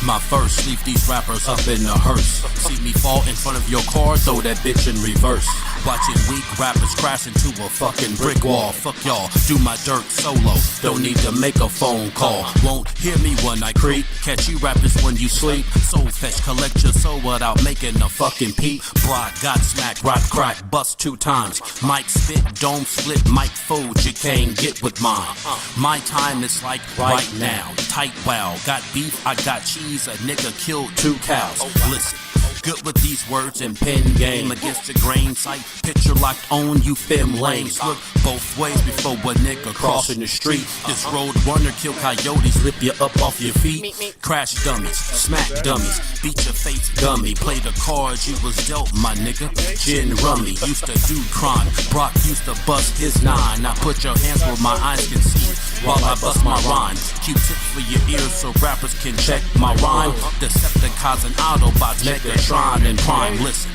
My verse, leave these rappers up in the hearse. See me fall in front of your car, throw that bitch in reverse. Watching weak rappers crash into a fucking brick wall. Fuck y'all, do my dirt solo. Don't need to make a phone call. Won't hear me when I creep. Catch you rappers when you sleep. Soul fetch, collect your soul without making a fucking peep. Broad, got smack, rock, crack, bust 2 times. Mic spit, dome split, mic fold, you can't get with mine. My time is like right now. Tight wow, got beef, I got cheese, a nigga killed 2 cows. Listen. Good with these words and pen game against the grain. Sight picture locked on you fem lanes. Look both ways before a nigga crossing the street. This road runner kill coyotes, rip you up off your feet. Crash dummies, smack dummies, beat your face dummy. Play the cards you was dealt, my nigga. Gin rummy, used to do crime. Brock used to bust his 9. Now put your hands where my eyes can see while I bust my rhyme. Q-tip for your ears so rappers can check my rhyme. Decepticons and Autobots, Megatron and Prime. Listen,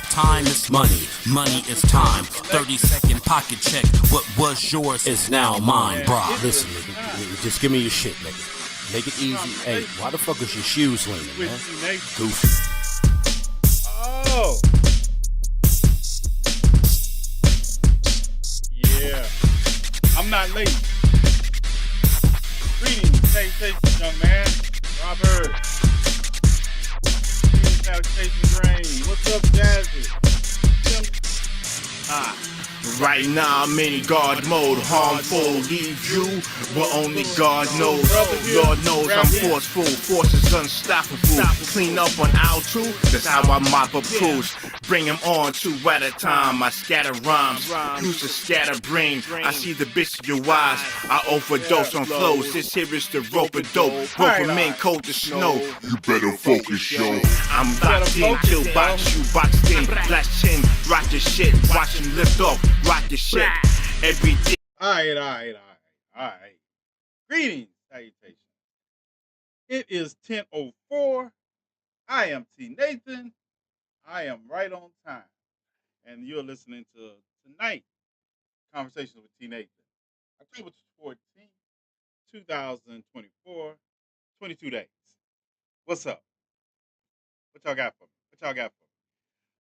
time is money, money is time. 30-second pocket check, what was yours is now mine. Bruh, listen, nigga, just give me your shit, nigga. Make it easy. Hey, why the fuck is your shoes leaning, man? Goofy. Oh. Yeah. I'm not late. Greetings, salutations, young man. Robert. Greetings, salutations, Rain. What's up, Jazzy? Right now I'm in God mode, harmful, leave you, but only God knows. Lord knows I'm forceful, force is unstoppable. Clean up on aisle 2, that's how I mop up crews. Bring them on 2 at a time, I scatter rhymes, use a scatter brain. I see the bitch in your eyes, I overdose on flows. This here is the rope of dope, rope of men cold to snow. You better focus, yo. I'm locked in, kill box, you boxed in, flash chin, rock your shit, watch you lift off, rock your shit, every day. All right. Greetings, salutations. It is 10:04. I am TNathan. I am right on time. And you're listening to Tonight Conversations with TNathan. October 14th, 2024. 22 days. What's up? What y'all got for me?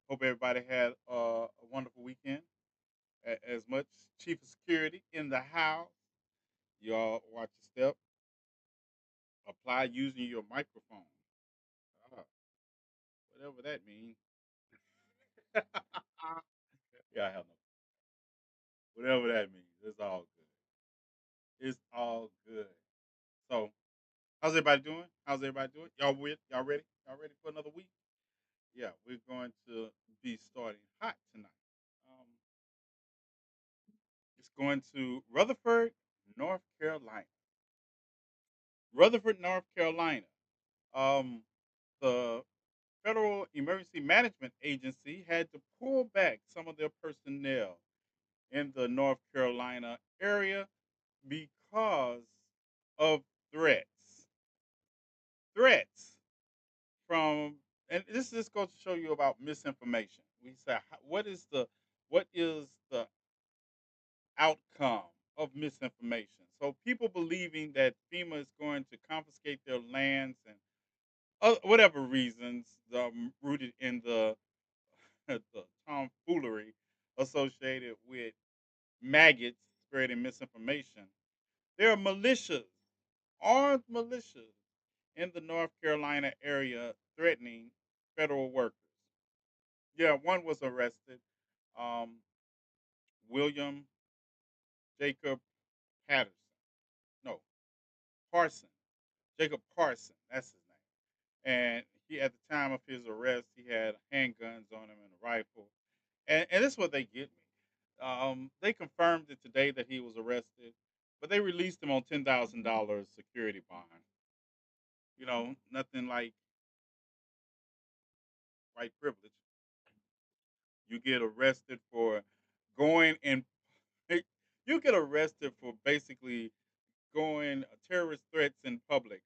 Hope everybody had a wonderful weekend. As much Chief of Security in the house. Y'all watch your step. Apply using your microphone. Uh, Whatever that means. Yeah, I have no. Whatever that means. It's all good. It's all good. So, how's everybody doing? Y'all with? Y'all ready? Y'all ready for another week? Yeah, we're going to be starting hot tonight. Um, it's going to Rutherford, North Carolina. Rutherford, North Carolina. Um, the Federal Emergency Management Agency had to pull back some of their personnel in the North Carolina area because of threats. Threats from, and this just goes to show you about misinformation. We say, what is the outcome of misinformation? So people believing that FEMA is going to confiscate their lands and whatever reasons rooted in the the tomfoolery associated with maggots spreading misinformation. There are militias, armed militias, in the North Carolina area threatening federal workers. Yeah, one was arrested. Um, William Jacob Patterson. No, Parson. Jacob Parson. That's his name. And he, at the time of his arrest, he had handguns on him and a rifle. And this is what they get me. They confirmed it today that he was arrested, but they released him on $10,000 security bond. You know, nothing like white privilege. You get arrested for going and you get arrested for basically going terrorist threats in public.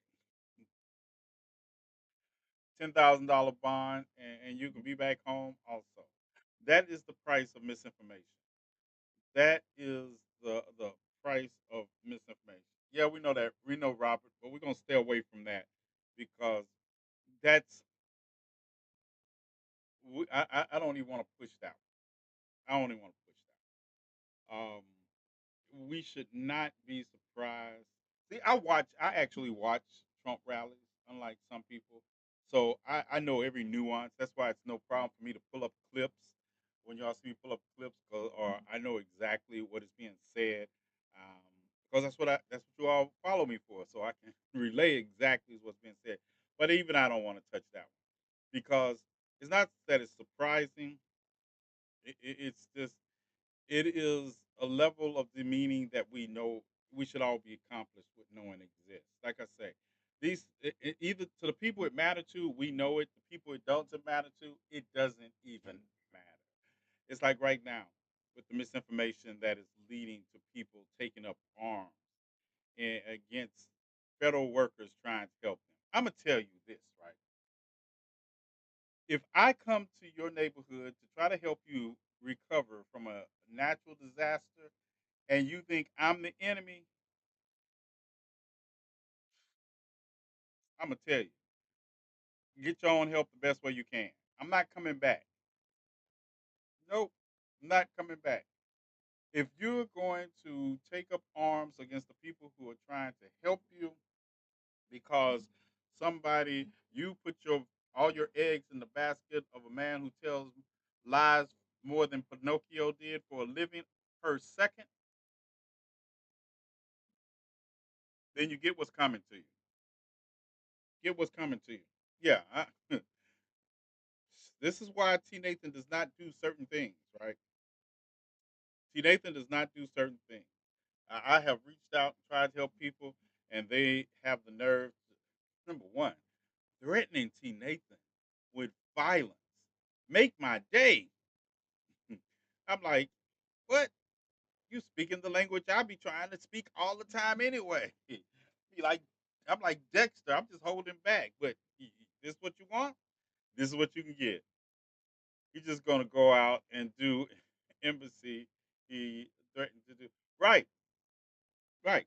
$10,000 bond, and you can be back home. Also, that is the price of misinformation. That is the price of misinformation. Yeah, we know that. We know Robert, but we're gonna stay away from that because that's I don't even want to push that. I don't even want to push that. We should not be surprised. See, I actually watch Trump rallies, unlike some people. So I know every nuance. That's why it's no problem for me to pull up clips when y'all see me pull up clips, or I know exactly what is being said. Because that's what you all follow me for, so I can relay exactly what's being said. But even I don't want to touch that one because it's not that it's surprising. It's just it is a level of demeaning that we know we should all be accomplished with knowing exists. Like I say, either to the people it matter to, we know it. The people it doesn't matter to, it doesn't even matter. It's like right now with the misinformation that is leading to people taking up arms against federal workers trying to help them. I'm gonna tell you this, right? If I come to your neighborhood to try to help you recover from a natural disaster and you think I'm the enemy, I'm gonna tell you, get your own help the best way you can. I'm not coming back. Nope, I'm not coming back. If you're going to take up arms against the people who are trying to help you because somebody you put your all your eggs in the basket of a man who tells lies more than Pinocchio did for a living per second, then you get what's coming to you. Get what's coming to you. Yeah, this is why T. Nathan does not do certain things, right? T. Nathan does not do certain things. I have reached out and tried to help people, and they have the nerve to, number one, threatening T. Nathan with violence. Make my day. I'm like, what? You speaking the language I be trying to speak all the time anyway. Be like, I'm like Dexter. I'm just holding back. But this what you want? This is what you can get. He's just gonna go out and do embassy he threatened to do. Right, right.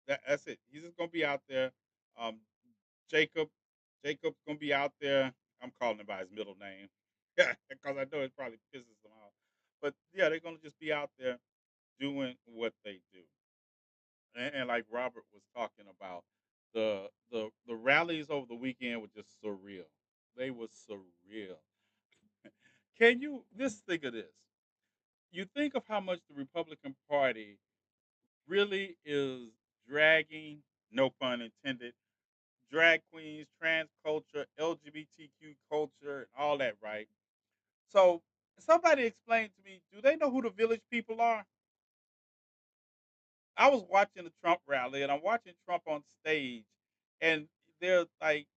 That's it. He's just gonna be out there. Um, Jacob, Jacob's gonna be out there. I'm calling him by his middle name because I know it probably pisses them off. But yeah, they're gonna just be out there doing what they do. And like Robert was talking about, the rallies over the weekend were just surreal. They were surreal. Can you just think of this? You think of how much the Republican Party really is dragging, no pun intended, drag queens, trans culture, LGBTQ culture, and all that, right? So somebody explain to me, do they know who the village people are? I was watching the Trump rally and I'm watching Trump on stage and they're like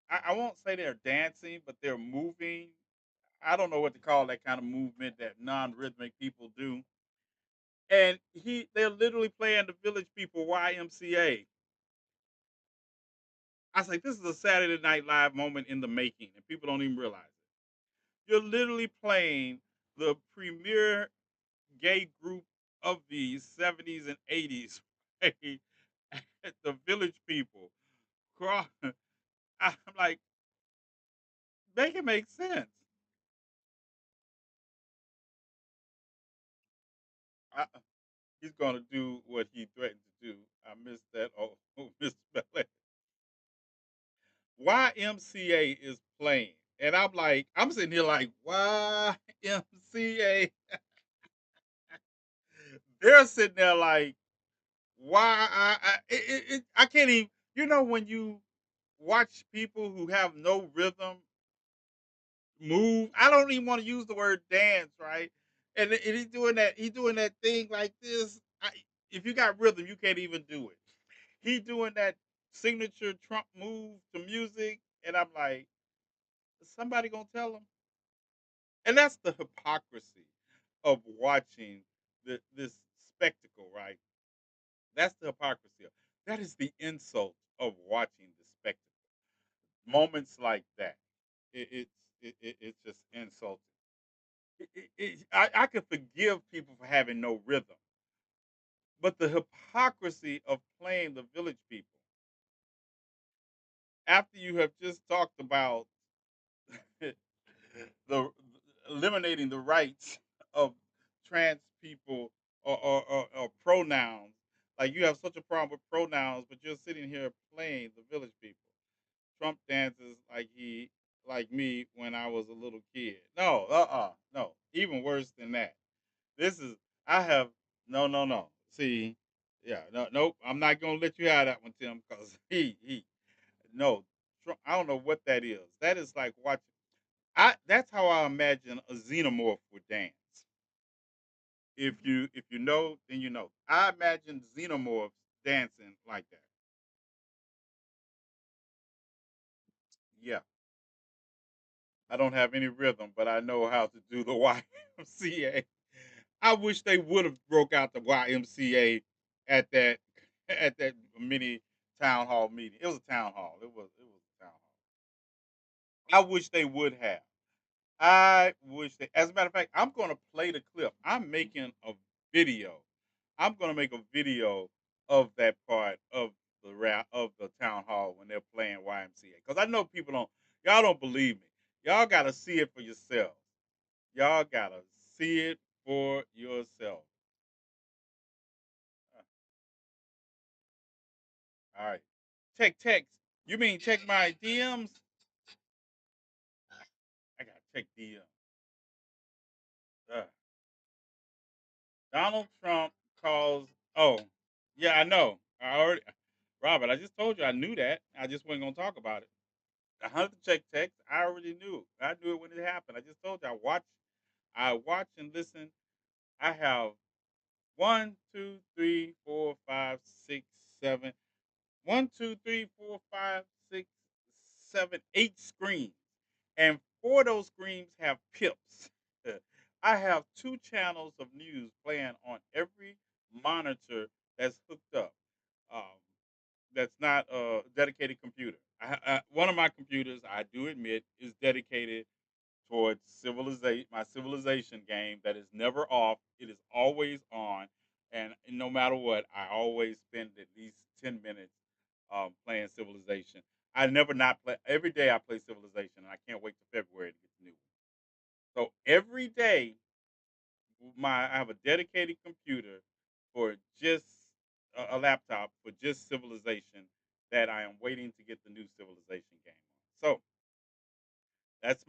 I won't say they're dancing, but they're moving. I don't know what to call that kind of movement that non-rhythmic people do. And they're literally playing the village people YMCA. I was like, this is a Saturday Night Live moment in the making, and people don't even realize it. You're literally playing the premier gay group of the 70s and 80s, right? The village people. I'm like, make it make sense. I, he's going to do what he threatened to do. I missed that. Oh, Mr. Belair. YMCA is playing. And I'm like, I'm sitting here like, YMCA. They're sitting there like, why? I can't even, when you watch people who have no rhythm move, I don't even want to use the word dance, right? And he's doing that thing like this. If you got rhythm, you can't even do it. He doing that signature Trump move to music, and I'm like, is somebody gonna tell him? And that's the hypocrisy of watching this spectacle, right? That's the hypocrisy. That is the insult of watching the spectacle. Moments like that, it's just insulting. I can forgive people for having no rhythm, but the hypocrisy of playing the village people after you have just talked about the eliminating the rights of trans people or pronouns. Like you have such a problem with pronouns, but you're sitting here playing the village people. Trump dances like me when I was a little kid. No, no. Even worse than that. This is I have no. See, yeah, no, nope. I'm not gonna let you have that one, Tim, because he no. I don't know what that is. That is like watching. That's how I imagine a xenomorph would dance. If you know, then you know. I imagine xenomorphs dancing like that. Yeah, I don't have any rhythm, but I know how to do the YMCA. I wish they would have broke out the YMCA at that at that mini town hall meeting. It was a town hall. It was a town hall. I wish they would have. I wish they. As a matter of fact, I'm going to play the clip. I'm making a video. I'm going to make a video of that part of the rap of the town hall when they're playing YMCA because I know people don't. Y'all don't believe me. Y'all got to see it for yourself. Y'all got to see it for yourself. Uh, All right. Check text. You mean check my DMs? I got to check DMs. Donald Trump calls. Oh, yeah, I know. I already, Robert. I just told you I knew that. I just wasn't gonna talk about it. I had to check text. I already knew. I knew it when it happened. I just told you. I watch and listen. I have one, two, three, four, five, six, seven. One, two, three, four, five, six, seven, 8 screens, and four of those screens have pips. I have 2 channels of news playing on every monitor that's hooked up. Um, that's not a dedicated computer. One of my computers, I do admit, is dedicated towards civilization, my civilization game that is never off. It is always on, and no matter what, I always spend at least 10 minutes playing Civilization. I never not play. Every day I play Civilization, and I can't wait till February to get the new one. So every day, I have a dedicated computer for just a laptop for just Civilization that I am waiting to get the new Civilization game on. So that's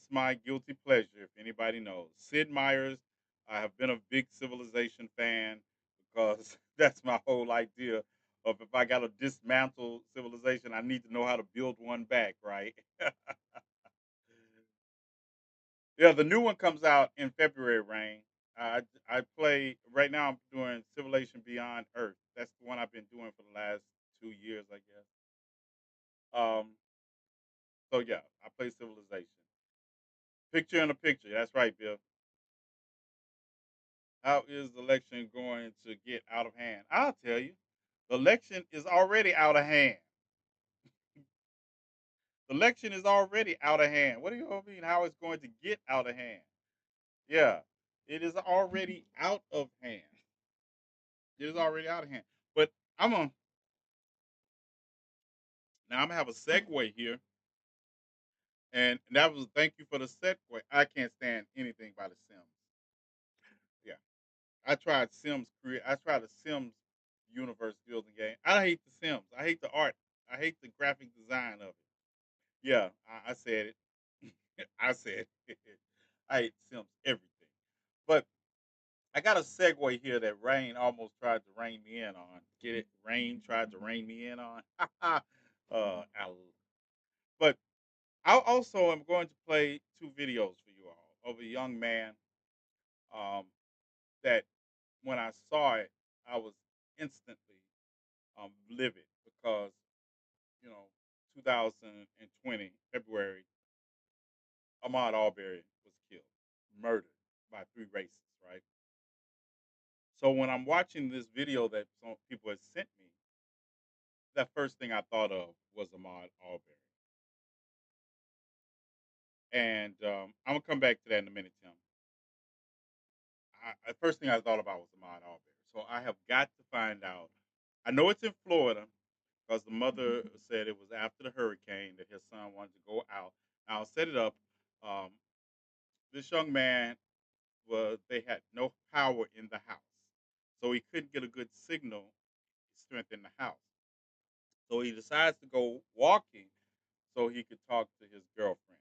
my guilty pleasure. If anybody knows, Sid Meier's. I have been a big Civilization fan because that's my whole idea of if I got to dismantle civilization, I need to know how to build one back, right? Yeah, the new one comes out in February. Rain. I play right now. I'm doing Civilization Beyond Earth. That's the one I've been doing for the last 2 years, I guess. So yeah, I play Civilization. Picture in a picture. That's right, Bill. How is the election going to get out of hand? I'll tell you. The election is already out of hand. The election is already out of hand. What do you mean how it's going to get out of hand? Yeah, it is already out of hand. It is already out of hand. But I'm gonna now I'm gonna have a segue here, and that was thank you for the segue. I can't stand anything by the Sims. Yeah, I tried Sims create. I tried the Sims universe building game. I hate the Sims. I hate the art. I hate the graphic design of it. Yeah, I said it. I said it. I hate Sims everything. But I got a segue here that Rain almost tried to rein me in on. Get it? Rain tried to rein me in on. But I also am going to play 2 videos for you all of a young man um, that when I saw it, I was instantly livid because, you know, 2020, February, Ahmaud Arbery was killed, murdered by 3 racists, right? So when I'm watching this video that some people had sent me, that first thing I thought of was Ahmaud Arbery. And I'm gonna come back to that in a minute, Tim. First thing I thought about was Ahmaud Arbery. So I have got to find out. I know it's in Florida, because the mother said it was after the hurricane that his son wanted to go out. Now, I'll set it up. Um, this young man they had no power in the house, so he couldn't get a good signal strength in the house. So he decides to go walking so he could talk to his girlfriend.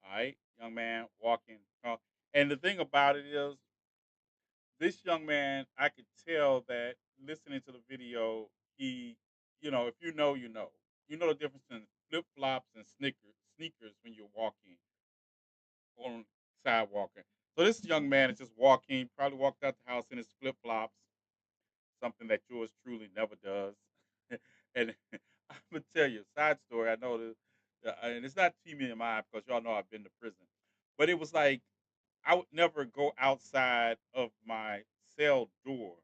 All right, young man walking, talk. And the thing about it is, this young man, I could tell that listening to the video, he, if you know, you know the difference in flip flops and sneakers when you're walking on sidewalk. So this young man is just walking, probably walked out the house in his flip flops, something that yours truly never does. And I'm gonna tell you a side story. I know this, and it's not TMI because y'all know I've been to prison, but it was like I would never go outside of my cell door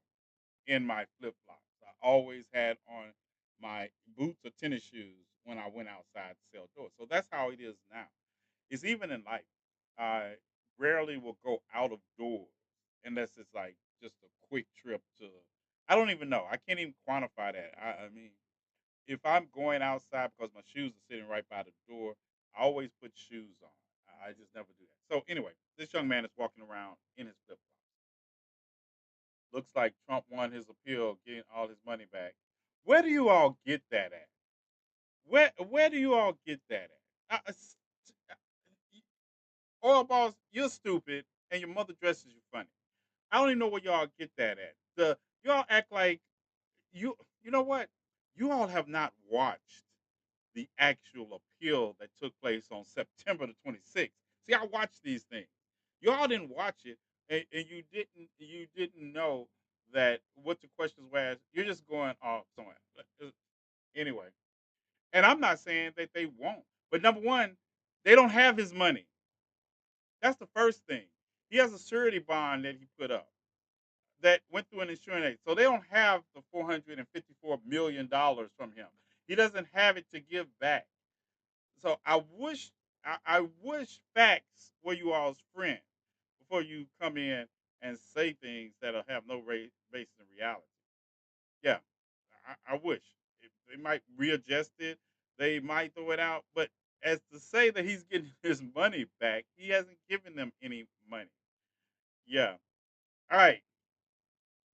in my flip flops. I always had on my boots or tennis shoes when I went outside the cell door. So that's how it is now. It's even in life. I rarely will go out of doors unless it's like just a quick trip to. I don't even know. I can't even quantify that. I mean, if I'm going outside because my shoes are sitting right by the door, I always put shoes on. I just never do that. So anyway, this young man is walking around in his flip flops. Looks like Trump won his appeal, getting all his money back. Where do you all get that at? Where do you all get that at? Oil balls, you're stupid, and your mother dresses you funny. I don't even know where y'all get that at. Y'all act like you. You know what? You all have not watched the actual appeal that took place on September the 26th. See, I watched these things. Y'all didn't watch it, and you didn't know that what the questions were asked. You're just going off somewhere. Anyway, and I'm not saying that they won't, but number one, they don't have his money. That's the first thing. He has a surety bond that he put up that went through an insurance agent. So they don't have the $454 million from him. He doesn't have it to give back. So I wish facts were you all's friend before you come in and say things that'll have no base in reality. Yeah, I wish. They might readjust it. They might throw it out. But as to say that he's getting his money back, he hasn't given them any money. Yeah. All right.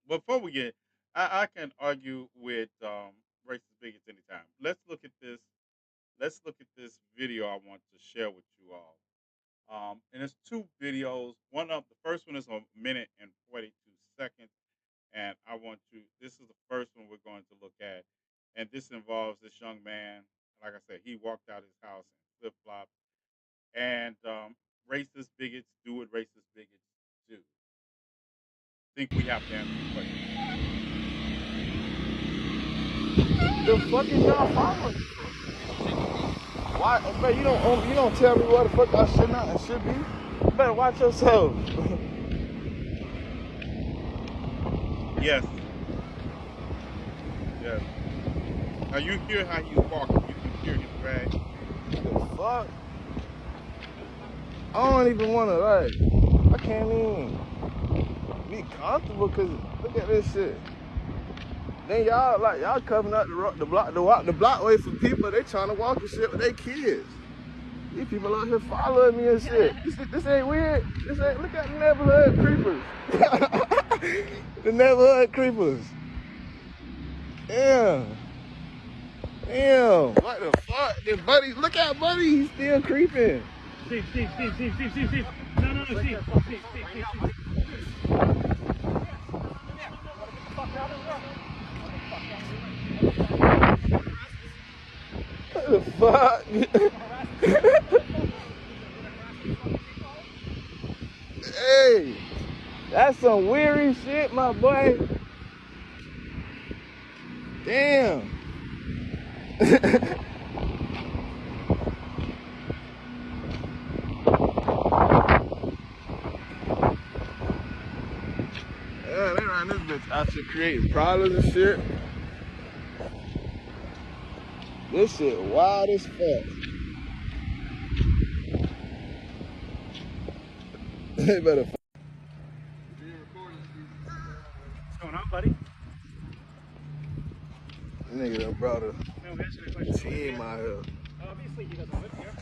Before we get, I can argue with racist bigots anytime. Let's look at this video I want to share with you all. And it's two videos. The first one is a minute and 42 seconds. And this is the first one we're going to look at. And this involves this young man. Like I said, he walked out his house in flip flops. And racist bigots do what racist bigots do. Think we have to answer the question. The fuck is y'all following? Why, man? You don't tell me what the fuck I should not and should be. You better watch yourself. Yes. Yes. Now you hear how he's walking. You can hear him drag. The fuck? I don't even want to I can't even be comfortable because look at this shit. Then y'all coming up the blockway for people. They trying to walk and shit with their kids. These people out here following me and shit. This ain't weird. Look at the neighborhood creepers. The neighborhood creepers. Damn. What the fuck? Then Buddy, look at Buddy. He's still creeping. Steve. No, Steve. What the fuck? Hey, that's some weary shit, my boy. Damn. Yeah, they ran this bitch out to create problems and shit. This shit wild as fuck. They better. What's going on, buddy? Nigga done brought a Man, we answered the question. team out here. Obviously, he doesn't live here.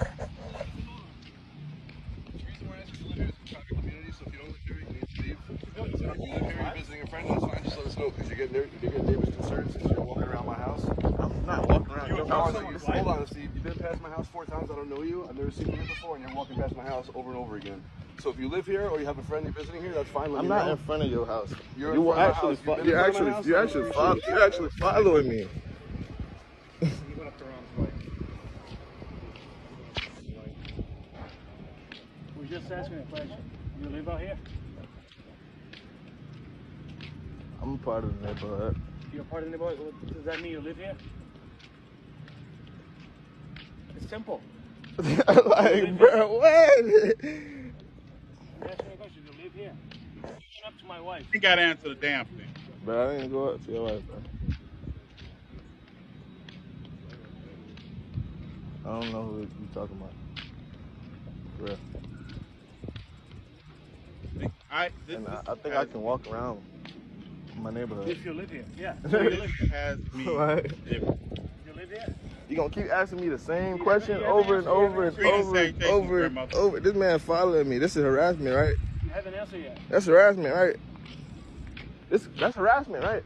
The reason why I asked you to live here is we're talking community, so if you don't live here, you need to leave. If you live here, you're visiting a friend, that's fine. Just let us know because you're getting neighbors concerned since you're walking around my house. I'm not walking around your house. Hold on, Steve. You've been past my house 4 times. I don't know you. I've never seen you here before, and you're walking past my house over and over again. So if you live here or you have a friend you're visiting here, that's fine. Let I'm me not know. in front of your house. You're You in were front of actually, my house. you're actually following me. He went up to Ron's wife. We're just asking a question. You live out here? I'm a part of the neighborhood. You're part of the neighborhood? What does that mean you live here? It's simple. Like, bro, what? I'm asking a question. You live here? You went up to my wife. You got to answer the damn thing. Bro, I didn't go up to your wife, bro. I don't know who you talking about. For real. I think I can walk around my neighborhood. If you live here, yeah. This has me. Right. If You live here? You gonna keep asking me the same question over and over and Greetings, over and salutations, over and grandmother. over. This man following me. This is harassment, right? You haven't answered yet. That's harassment, right? That's harassment, right?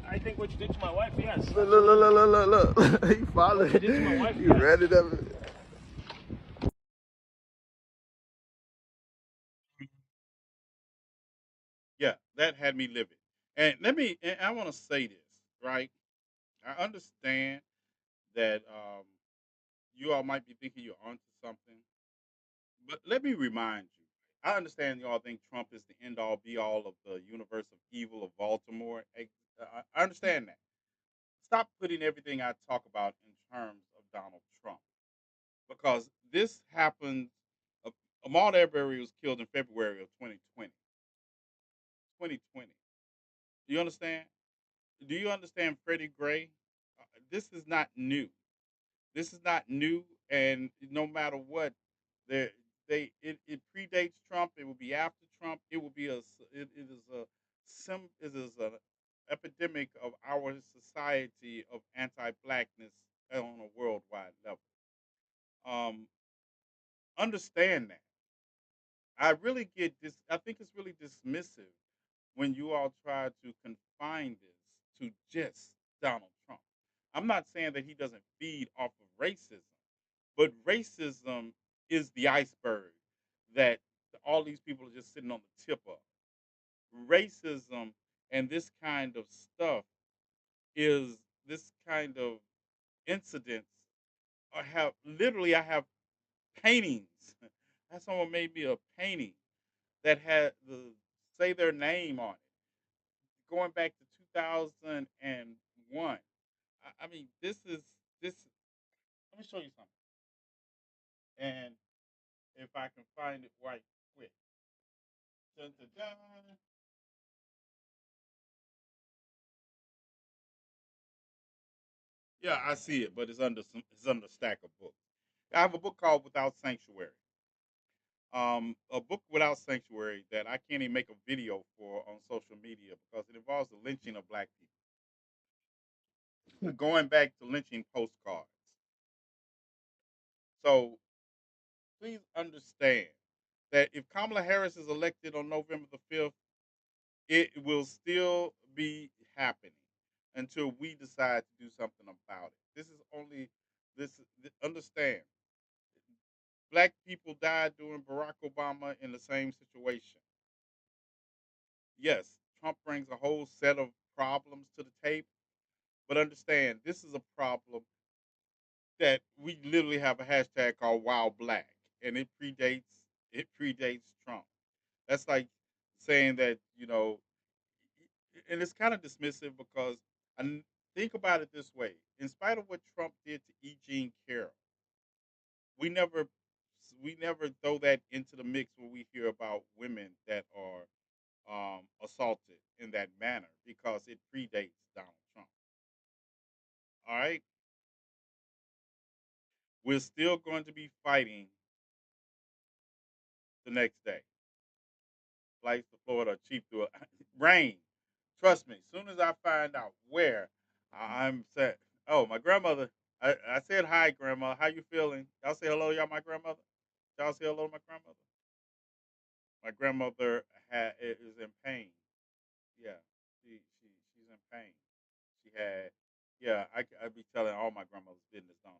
I think what you did to my wife, yes. Look. He followed. What you did to my wife, You yes. read it up. Yeah, that had me livid. And I want to say this, right? I understand that you all might be thinking you're onto something, but let me remind you. I understand you all think Trump is the end all be all of the universe of evil of Baltimore. I understand that. Stop putting everything I talk about in terms of Donald Trump because this happened. Ahmaud Arbery was killed in February of 2020. 2020. Do you understand? Do you understand Freddie Gray? This is not new. This is not new, and no matter what, it predates Trump. It will be after Trump. It will be it is a it is an epidemic of our society of anti-blackness on a worldwide level. Um, understand that. I really get this. I think it's really dismissive when you all try to confine this to just Donald Trump. I'm not saying that he doesn't feed off of racism, but racism is the iceberg that all these people are just sitting on the tip of. Racism and this kind of stuff is this kind of incidents. I have paintings. Someone made me a painting that had the say their name on it, going back to 2001. I mean, this. Let me show you something, and if I can find it right quick. Dun, dun, dun. Yeah, I see it, but it's under a stack of books. I have a book called Without Sanctuary. A book without sanctuary that I can't even make a video for on social media because it involves the lynching of black people. Going back to lynching postcards. So please understand that if Kamala Harris is elected on November the 5th, it will still be happening until we decide to do something about it. This is only understand. Black people died during Barack Obama in the same situation. Yes, Trump brings a whole set of problems to the table, but understand this is a problem that we literally have a hashtag called Wild Black, and it predates Trump. That's like saying that and it's kind of dismissive because think about it this way: in spite of what Trump did to E. Jean Carroll, we never we never throw that into the mix when we hear about women that are assaulted in that manner because it predates Donald Trump. All right, we're still going to be fighting the next day. Flights to Florida are cheap through rain. Trust me. As soon as I find out where I'm set, Oh, my grandmother. I said hi, grandma. How you feeling? Y'all say hello, y'all. My grandmother. Y'all say hello to my grandmother. My grandmother is in pain. Yeah, she's in pain. She had, yeah. I be telling all my grandmother's business on her,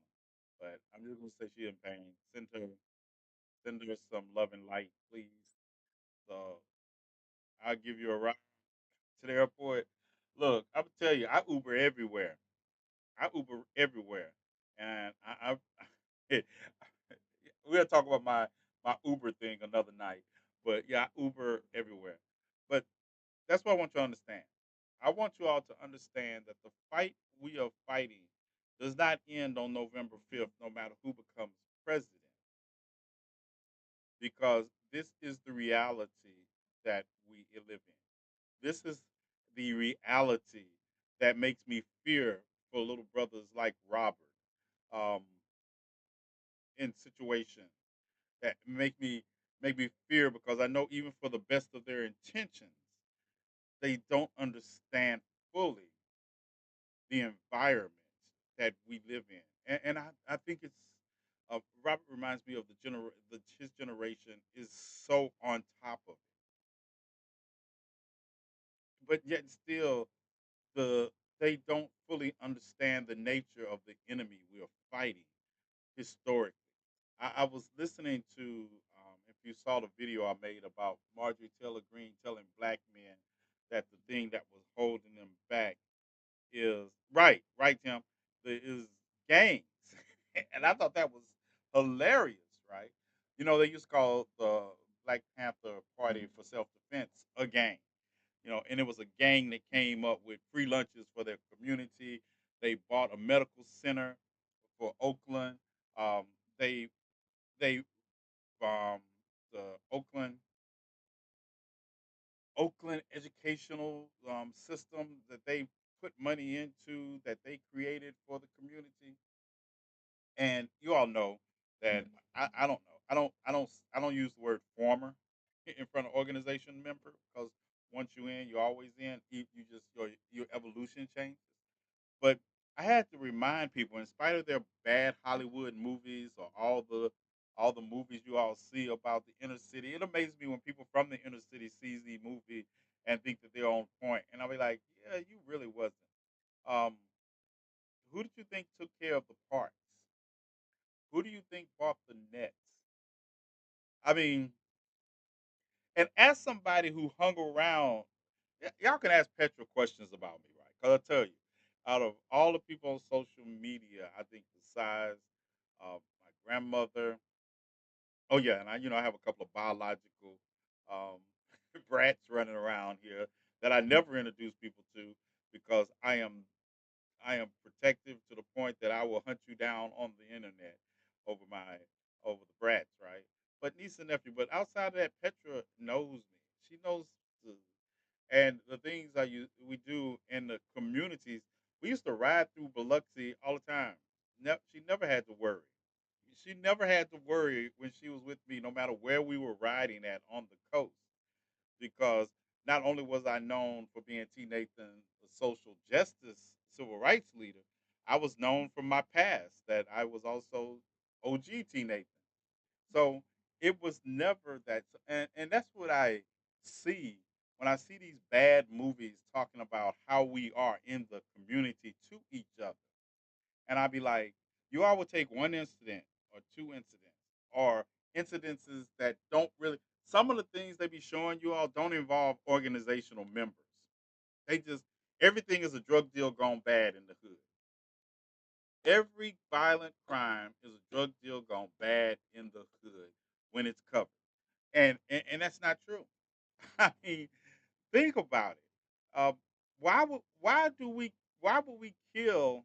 but I'm just gonna say she in pain. Send her some love and light, please. So I'll give you a ride to the airport. Look, I'm tell you, I Uber everywhere. I Uber everywhere, and I we'll talk about my Uber thing another night. But yeah, I Uber everywhere. But that's what I want you to understand. I want you all to understand that the fight we are fighting does not end on November 5th, no matter who becomes president, because this is the reality that we live in. This is the reality that makes me fear for little brothers like Robert, um, in situations that make me fear, because I know even for the best of their intentions, they don't understand fully the environment that we live in. And I think it's Robert reminds me of his generation is so on top of it, but yet still they don't fully understand the nature of the enemy we are fighting historically. I was listening to, if you saw the video I made about Marjorie Taylor Greene telling black men that the thing that was holding them back is right, Tim, is gangs, and I thought that was hilarious, right? You know, they used to call the Black Panther Party for Self Defense a gang, and it was a gang that came up with free lunches for their community. They bought a medical center for Oakland. Um, they they the Oakland educational system that they put money into, that they created for the community. And you all know that I don't know. I don't use the word former in front of organization member, because once you in, you're always in. You just your evolution changes. But I had to remind people, in spite of their bad Hollywood movies or all the movies you all see about the inner city, it amazes me when people from the inner city sees the movie and think that they're on point. And I'll be like, yeah, you really wasn't. Um, who did you think took care of the parks? Who do you think bought the nets? I mean, and as somebody who hung around, y'all can ask Petra questions about me, right? Because I'll tell you, out of all the people on social media, I think besides my grandmother, oh yeah, and I have a couple of biological um, brats running around here that I never introduce people to, because I am protective to the point that I will hunt you down on the internet over the brats, right? But niece and nephew. But outside of that, Petra knows me. She knows the and the things we do in the communities. We used to ride through Biloxi all the time. She never had to worry. She never had to worry when she was with me, no matter where we were riding at on the coast, because not only was I known for being TNathan, a social justice civil rights leader, I was known from my past that I was also OG TNathan. So it was never that, and that's what I see when I see these bad movies talking about how we are in the community to each other. And I'd be like, you all would take one incident or two incidents or incidences that don't really, some of the things they be showing you all don't involve organizational members. They just, everything is a drug deal gone bad in the hood. Every violent crime is a drug deal gone bad in the hood when it's covered. And that's not true. I mean, think about it. Why would we kill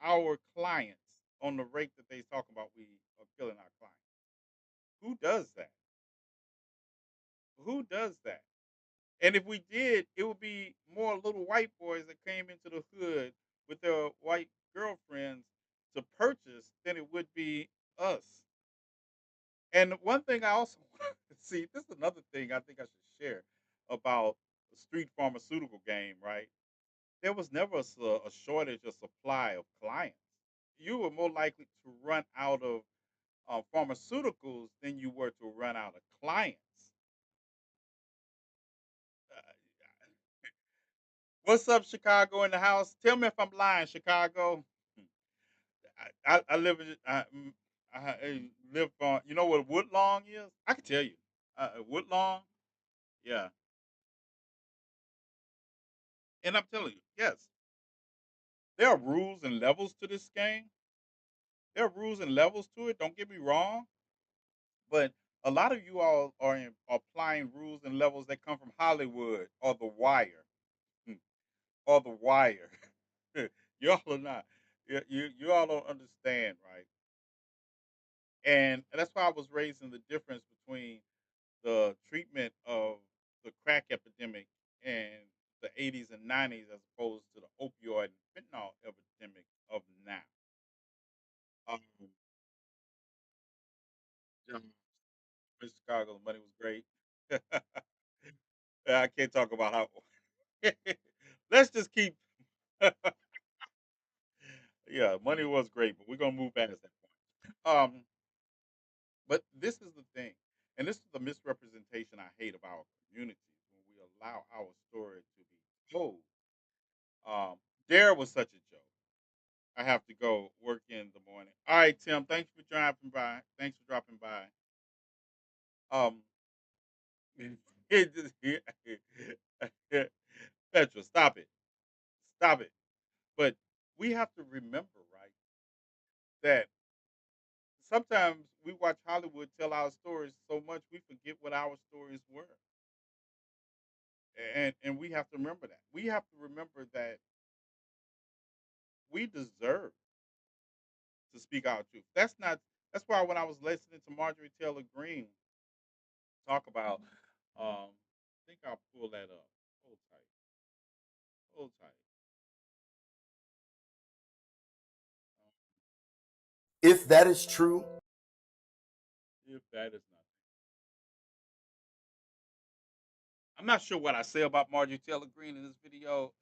our clients on the rate that they talk about we are killing our clients? Who does that? Who does that? And if we did, it would be more little white boys that came into the hood with their white girlfriends to purchase than it would be us. And one thing I also see, this is another thing I think I should share about the street pharmaceutical game, right? there was never a shortage of supply of clients. You were more likely to run out of pharmaceuticals than you were to run out of clients. Uh, what's up, Chicago in the house? Tell me if I'm lying, Chicago. I live in I live on. You know what Woodlawn is? I can tell you. Woodlawn, yeah. And I'm telling you, yes, there are rules and levels to this game. There are rules and levels to it. Don't get me wrong, but a lot of you all are applying rules and levels that come from Hollywood or The Wire, hmm, or The Wire. Y'all are not. You all don't understand, right? And that's why I was raising the difference between the treatment of the crack epidemic in the 80s and 90s as opposed to the opioid and fentanyl epidemic of now. Um, yeah, in Chicago, the money was great. I can't talk about how. Let's just keep. Yeah, money was great, but we're gonna move past that point. But this is the thing, and this is the misrepresentation I hate of our communities when we allow our story to be told. Um, Dare was such a joke. I have to go work in the morning. All right, Tim. Thanks for dropping by. Thanks for dropping by. Um, it just, Petra, stop it, stop it. But we have to remember, right, that sometimes we watch Hollywood tell our stories so much we forget what our stories were, and we have to remember that. We have to remember that we deserve to speak our truth. That's not. That's why when I was listening to Marjorie Taylor Greene talk about, I think I'll pull that up. Hold tight. Hold tight. If that is true, If that is not, I'm not sure what I say about Marjorie Taylor Greene in this video,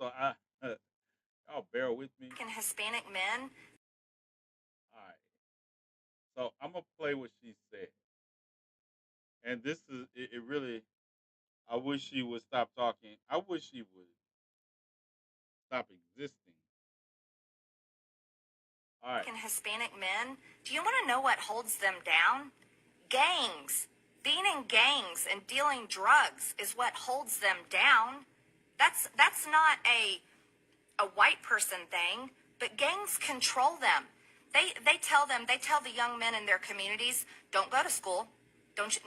so I'll bear with me. And Hispanic men. All right. So I'm gonna play what she said, and this is it really. I wish she would stop talking. I wish she would stop existing. All right. And Hispanic men. Do you want to know what holds them down? Gangs. Being in gangs and dealing drugs is what holds them down. That's not a white person thing, but gangs control them. They tell the young men in their communities, don't go to school. Don't you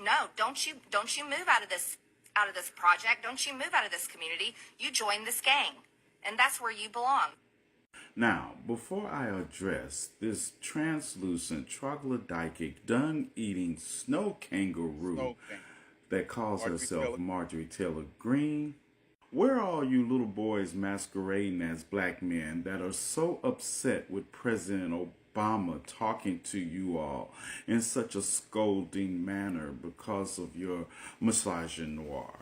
move out of this project. Don't you move out of this community. You join this gang. And that's where you belong. Now, before I address this translucent, troglodytic, dung-eating snow kangaroo Snow King. that calls Marjorie herself Taylor. Marjorie Taylor Greene, where are all you little boys masquerading as black men that are so upset with President Obama talking to you all in such a scolding manner because of your misogynoir?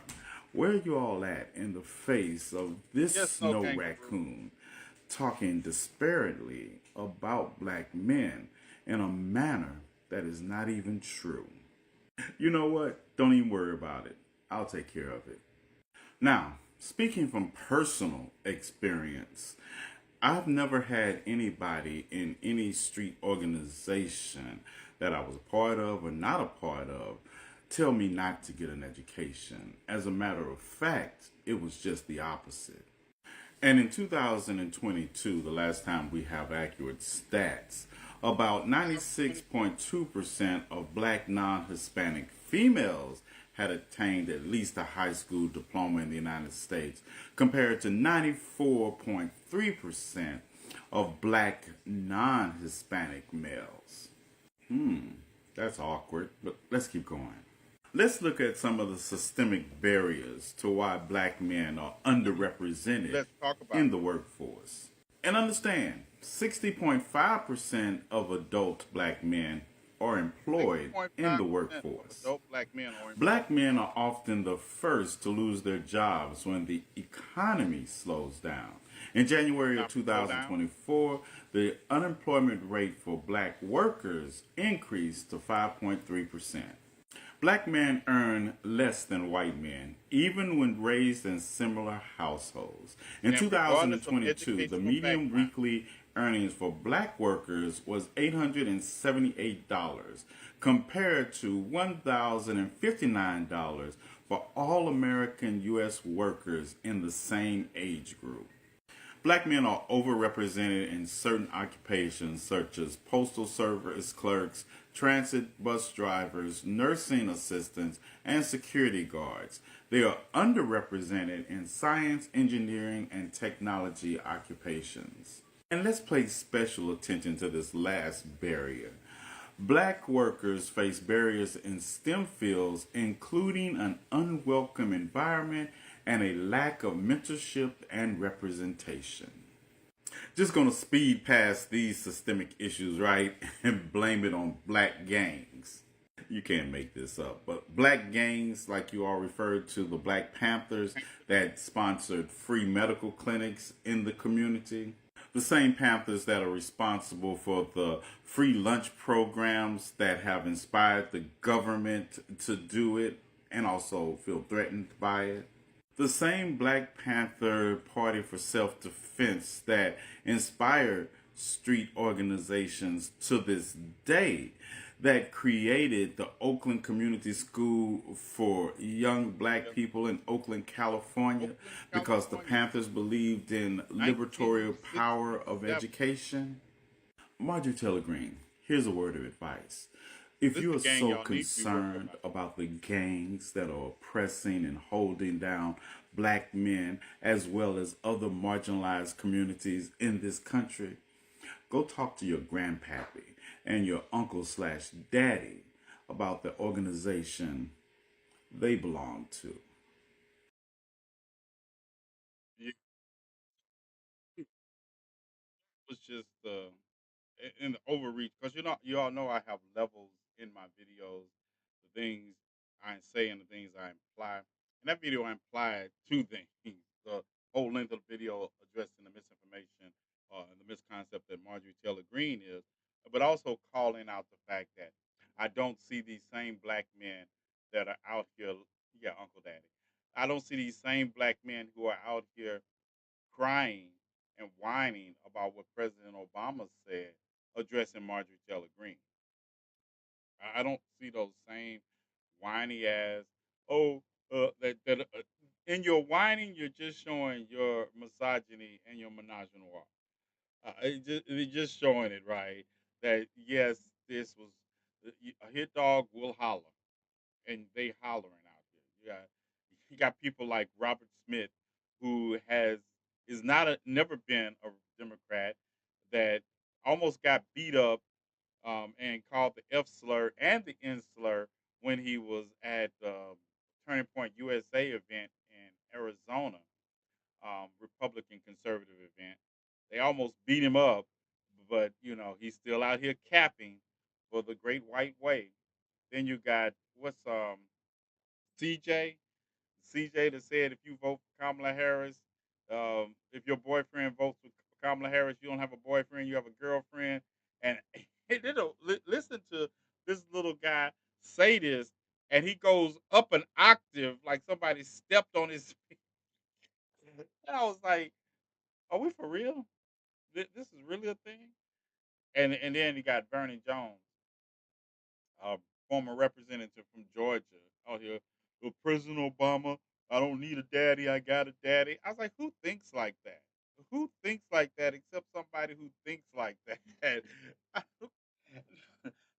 Where are you all at in the face of this Yes, Snow snow Kangaroo. raccoon talking disparately about black men in a manner that is not even true? You know what? Don't even worry about it. I'll take care of it. Now, speaking from personal experience, I've never had anybody in any street organization that I was a part of or not a part of tell me not to get an education. As a matter of fact, it was just the opposite. And in 2022, the last time we have accurate stats, about 96.2% of black non-Hispanic females had attained at least a high school diploma in the United States, compared to 94.3% of black non-Hispanic males. That's awkward, but let's keep going. Let's look at some of the systemic barriers to why black men are underrepresented Let's talk about in it. the workforce. And understand, 60.5% of adult black men are employed in the 6.5% of workforce. adult black men are Black employed. men are often the first to lose their jobs when the economy slows down. In January of Not slow down. 2024, the unemployment rate for black workers increased to 5.3%. Black men earn less than white men, even when raised in similar households. In And regardless of 2022, the educational median background, weekly earnings for black workers was $878 compared to $1,059 for all American U.S. workers in the same age group. Black men are overrepresented in certain occupations such as postal service clerks, transit bus drivers, nursing assistants, and security guards. They are underrepresented in science, engineering, and technology occupations. And let's pay special attention to this last barrier. Black workers face barriers in STEM fields, including an unwelcome environment and a lack of mentorship and representation. Just gonna speed past these systemic issues, right, and blame it on black gangs. You can't make this up, but black gangs, like you all referred to, the Black Panthers that sponsored free medical clinics in the community, the same Panthers that are responsible for the free lunch programs that have inspired the government to do it and also feel threatened by it. The same Black Panther Party for Self Defense that inspired street organizations to this day that created the Oakland Community School for young black people in Oakland, California, because the Panthers believed in liberatory power of 1967. education. Marjorie Taylor Greene, here's a word of advice. If This you the are gang so y'all need to be worried concerned about. about the gangs that are oppressing and holding down black men as well as other marginalized communities in this country, go talk to your grandpappy and your uncle slash daddy about the organization they belong to. It was just in the overreach because you all know I have levels in my videos, the things I say and the things I imply. In that video, I implied two things: the whole length of the video addressing the misinformation and the misconcept that Marjorie Taylor Greene is, but also calling out the fact that I don't see these same black men that are out here. Yeah, Uncle Daddy. I don't see these same black men who are out here crying and whining about what President Obama said addressing Marjorie Taylor Greene. I don't see those same whiny ass. Oh, in your whining, you're just showing your misogyny and your misogynoir. It's just showing it right that yes, this was a hit dog will holler, and they hollering out here. You got people like Robert Smith, who is not never been a Democrat, that almost got beat up and called the F slur and the N slur when he was at Turning Point USA event in Arizona, Republican conservative event. They almost beat him up, but he's still out here capping for the Great White Way. Then you got what's CJ, CJ that said if you vote for Kamala Harris, if your boyfriend votes for Kamala Harris, you don't have a boyfriend, you have a girlfriend. And listen to this little guy say this, and he goes up an octave like somebody stepped on his. And I was like, "Are we for real? This is really a thing?" And then you got Bernie Jones, former representative from Georgia, out here. Well, President Obama, I don't need a daddy. I got a daddy. I was like, who thinks like that? Who thinks like that except somebody who thinks like that?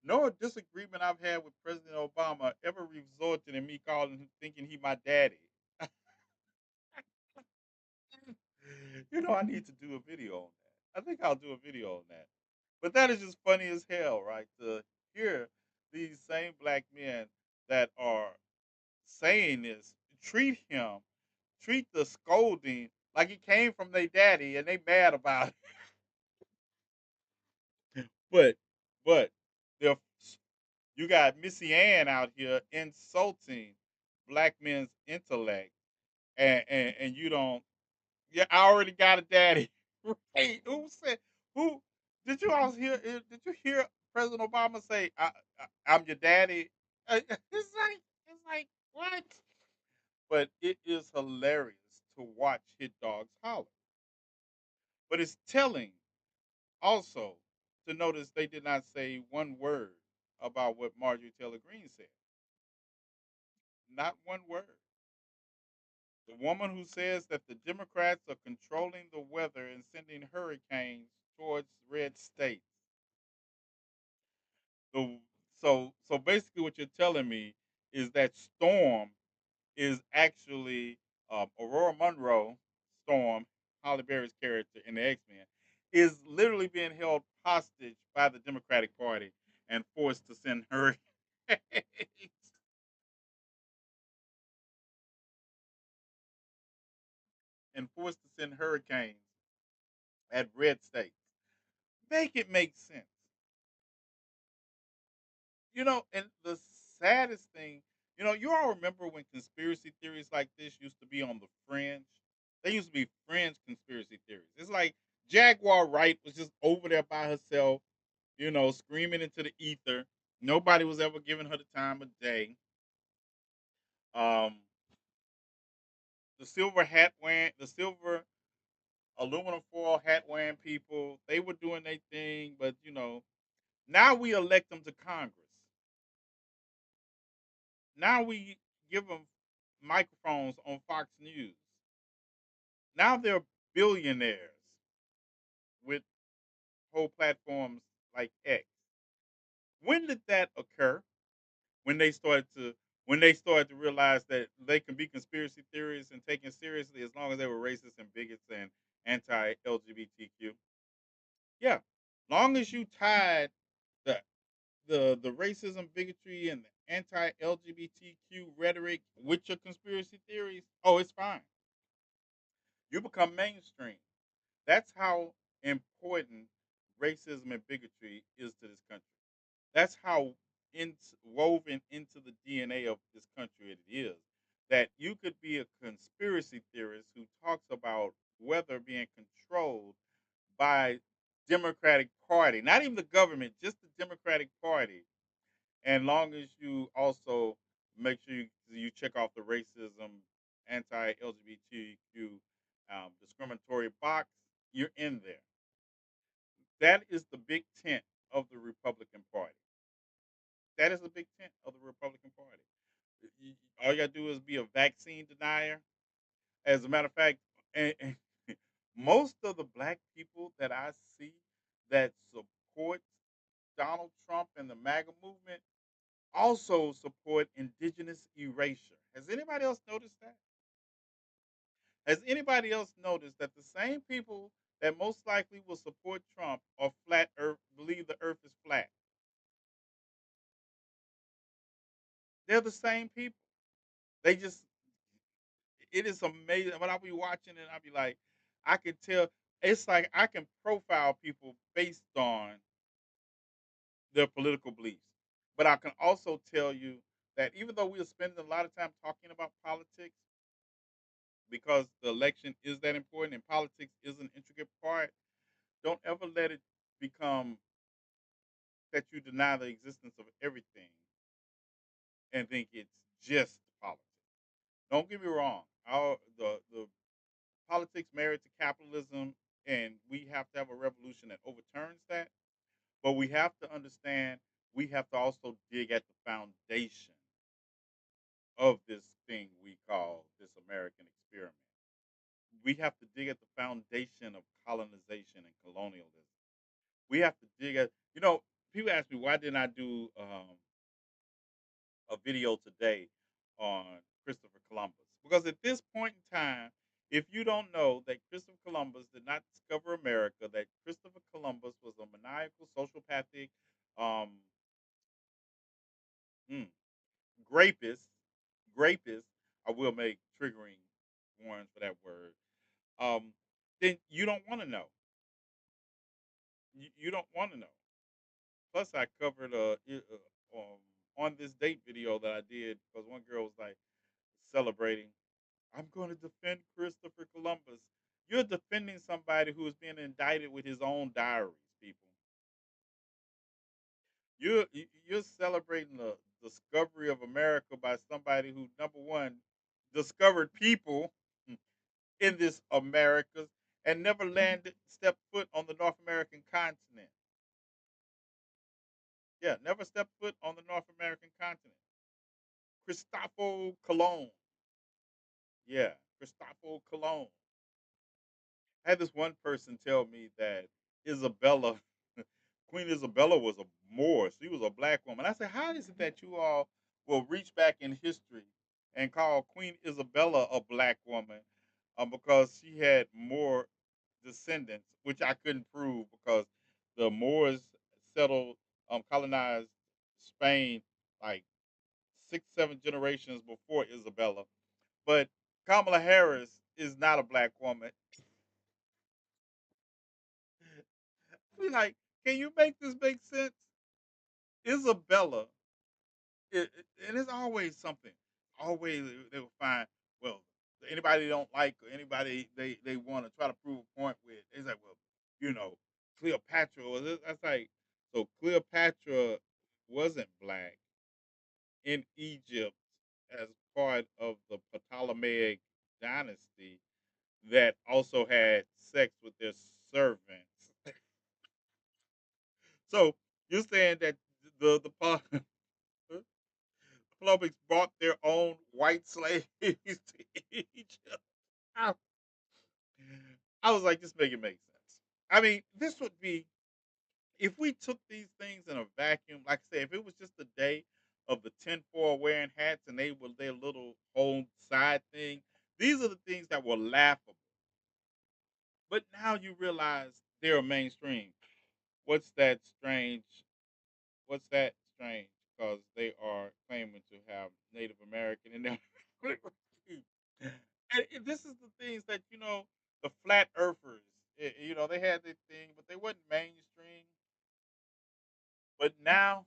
No disagreement I've had with President Obama ever resulted in me calling him thinking he my daddy. I need to do a video on that. I think I'll do a video on that. But that is just funny as hell, right? To hear these same black men that are saying this, treat the scolding like it came from their daddy and they mad about it. But but they're You got Missy Ann out here insulting black men's intellect, and you don't. Yeah, I already got a daddy. Hey, who said who? Did you all hear? Did you hear President Obama say, I'm your daddy"? It's like what? But it is hilarious to watch hit dogs holler. But it's telling also to notice they did not say one word about what Marjorie Taylor Greene said. Not one word. The woman who says that the Democrats are controlling the weather and sending hurricanes towards red states. The, so basically, what you're telling me is that Storm is actually Aurora Monroe. Storm, Halle Berry's character in the X Men, is literally being held hostage by the Democratic Party and forced to send hurricanes and forced to send hurricanes at red states. Make it make sense. And the saddest thing, you all remember when conspiracy theories like this used to be on the fringe? They used to be fringe conspiracy theories. It's like Jaguar Wright was just over there by herself, screaming into the ether. Nobody was ever giving her the time of day. Um, the silver aluminum foil hat wearing people, they were doing their thing, but now we elect them to Congress. Now we give them microphones on Fox News. Now they're billionaires with whole platforms like X. When did that occur? When they started to realize that they can be conspiracy theories and taken seriously as long as they were racist and bigots and anti-LGBTQ. Yeah, long as you tied the the racism, bigotry, and the anti-LGBTQ rhetoric with your conspiracy theories, oh, it's fine. You become mainstream. That's how important racism and bigotry is to this country. That's how woven into the DNA of this country it is. That you could be a conspiracy theorist who talks about weather being controlled by Democratic Party, not even the government, just the Democratic Party. And long as you also make sure you check off the racism, anti-LGBTQ, discriminatory box, you're in there. That is the big tent of the Republican Party. That is the big tent of the Republican Party. All you gotta do is be a vaccine denier. As a matter of fact, and most of the black people that I see that support Donald Trump and the MAGA movement also support indigenous erasure. Has anybody else noticed that? Has anybody else noticed that the same people that most likely will support Trump are flat earth, believe the earth is flat? They're the same people. They just, it is amazing. When I'll be watching it, I'll be like, I can tell, it's like I can profile people based on their political beliefs. But I can also tell you that even though we are spending a lot of time talking about politics, because the election is that important and politics is an intricate part, don't ever let it become that you deny the existence of everything and think it's just politics. Don't get me wrong. The politics married to capitalism, and we have to have a revolution that overturns that. But we have to understand we have to also dig at the foundation of this thing we call this American experiment. We have to dig at the foundation of colonization and colonialism. We have to dig at, people ask me why didn't I do a video today on Christopher Columbus? Because at this point in time, if you don't know that Christopher Columbus did not discover America, that Christopher Columbus was a maniacal, sociopathic, um, mm, grapist, grapist, I will make triggering warnings for that word, um, then you don't want to know. You don't want to know. Plus, I covered on this date video that I did because one girl was like celebrating. I'm going to defend Christopher Columbus. You're defending somebody who is being indicted with his own diaries, people. You're celebrating the discovery of America by somebody who, number one, discovered people in this Americas and never landed stepped foot on the North American continent. Yeah, never stepped foot on the North American continent. Cristoforo Colon. Yeah, Cristoforo Colon. I had this one person tell me that Isabella, Queen Isabella, was a Moor. She was a black woman. I said, how is it that you all will reach back in history and call Queen Isabella a black woman because she had more descendants, which I couldn't prove because the Moors settled, colonized Spain like six, seven generations before Isabella. But Kamala Harris is not a black woman. Be like, can you make this make sense? Isabella, and it's always something. Always they will find, well, anybody they don't like or anybody they want to try to prove a point with. It's like, well, you know, Cleopatra was it? That's like, so Cleopatra wasn't black in Egypt as part of the Ptolemaic dynasty that also had sex with their servants. So you're saying that the Ptolemies brought their own white slaves to Egypt? I, I was like, just make it make sense. I mean, this would be if we took these things in a vacuum. Like I say, if it was just a day of the tinfoil wearing hats and they were their little whole side thing, these are the things that were laughable. But now you realize they're mainstream. What's that strange What's that strange? Because they are claiming to have Native American in their and this is the things that the flat earthers. They had their thing, but they wasn't mainstream. But now,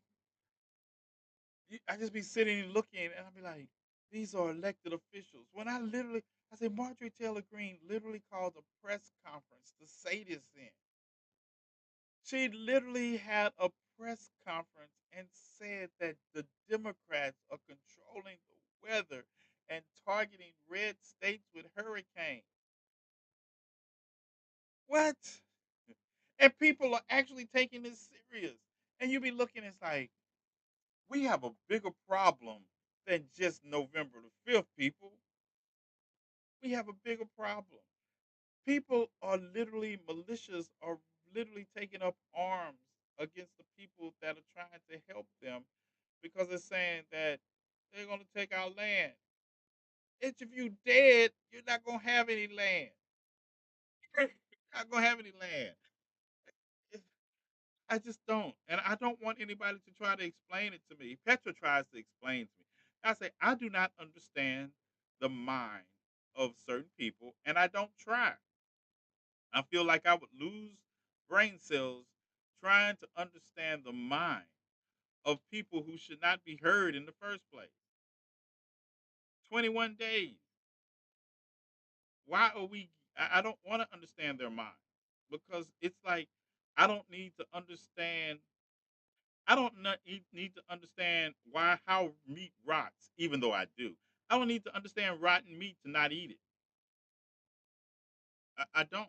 I just be sitting and looking, and I be like, these are elected officials. When I say Marjorie Taylor Greene literally called a press conference to say this. She literally had a press conference and said that the Democrats are controlling the weather and targeting red states with hurricanes. What? And people are actually taking this serious. And you be looking, it's like, we have a bigger problem than just November the 5th, people. We have a bigger problem. People are literally, militias are literally taking up arms against the people that are trying to help them because they're saying that they're going to take our land. If you dead, you're not going to have any land. You're not going to have any land. I just don't. And I don't want anybody to try to explain it to me. Petra tries to explain to me. I say, I do not understand the mind of certain people, and I don't try. I feel like I would lose brain cells trying to understand the mind of people who should not be heard in the first place. 21 days. Why are we? I don't want to understand their mind because it's like I don't need to understand. I don't need to understand how meat rots, even though I do. I don't need to understand rotten meat to not eat it. I don't.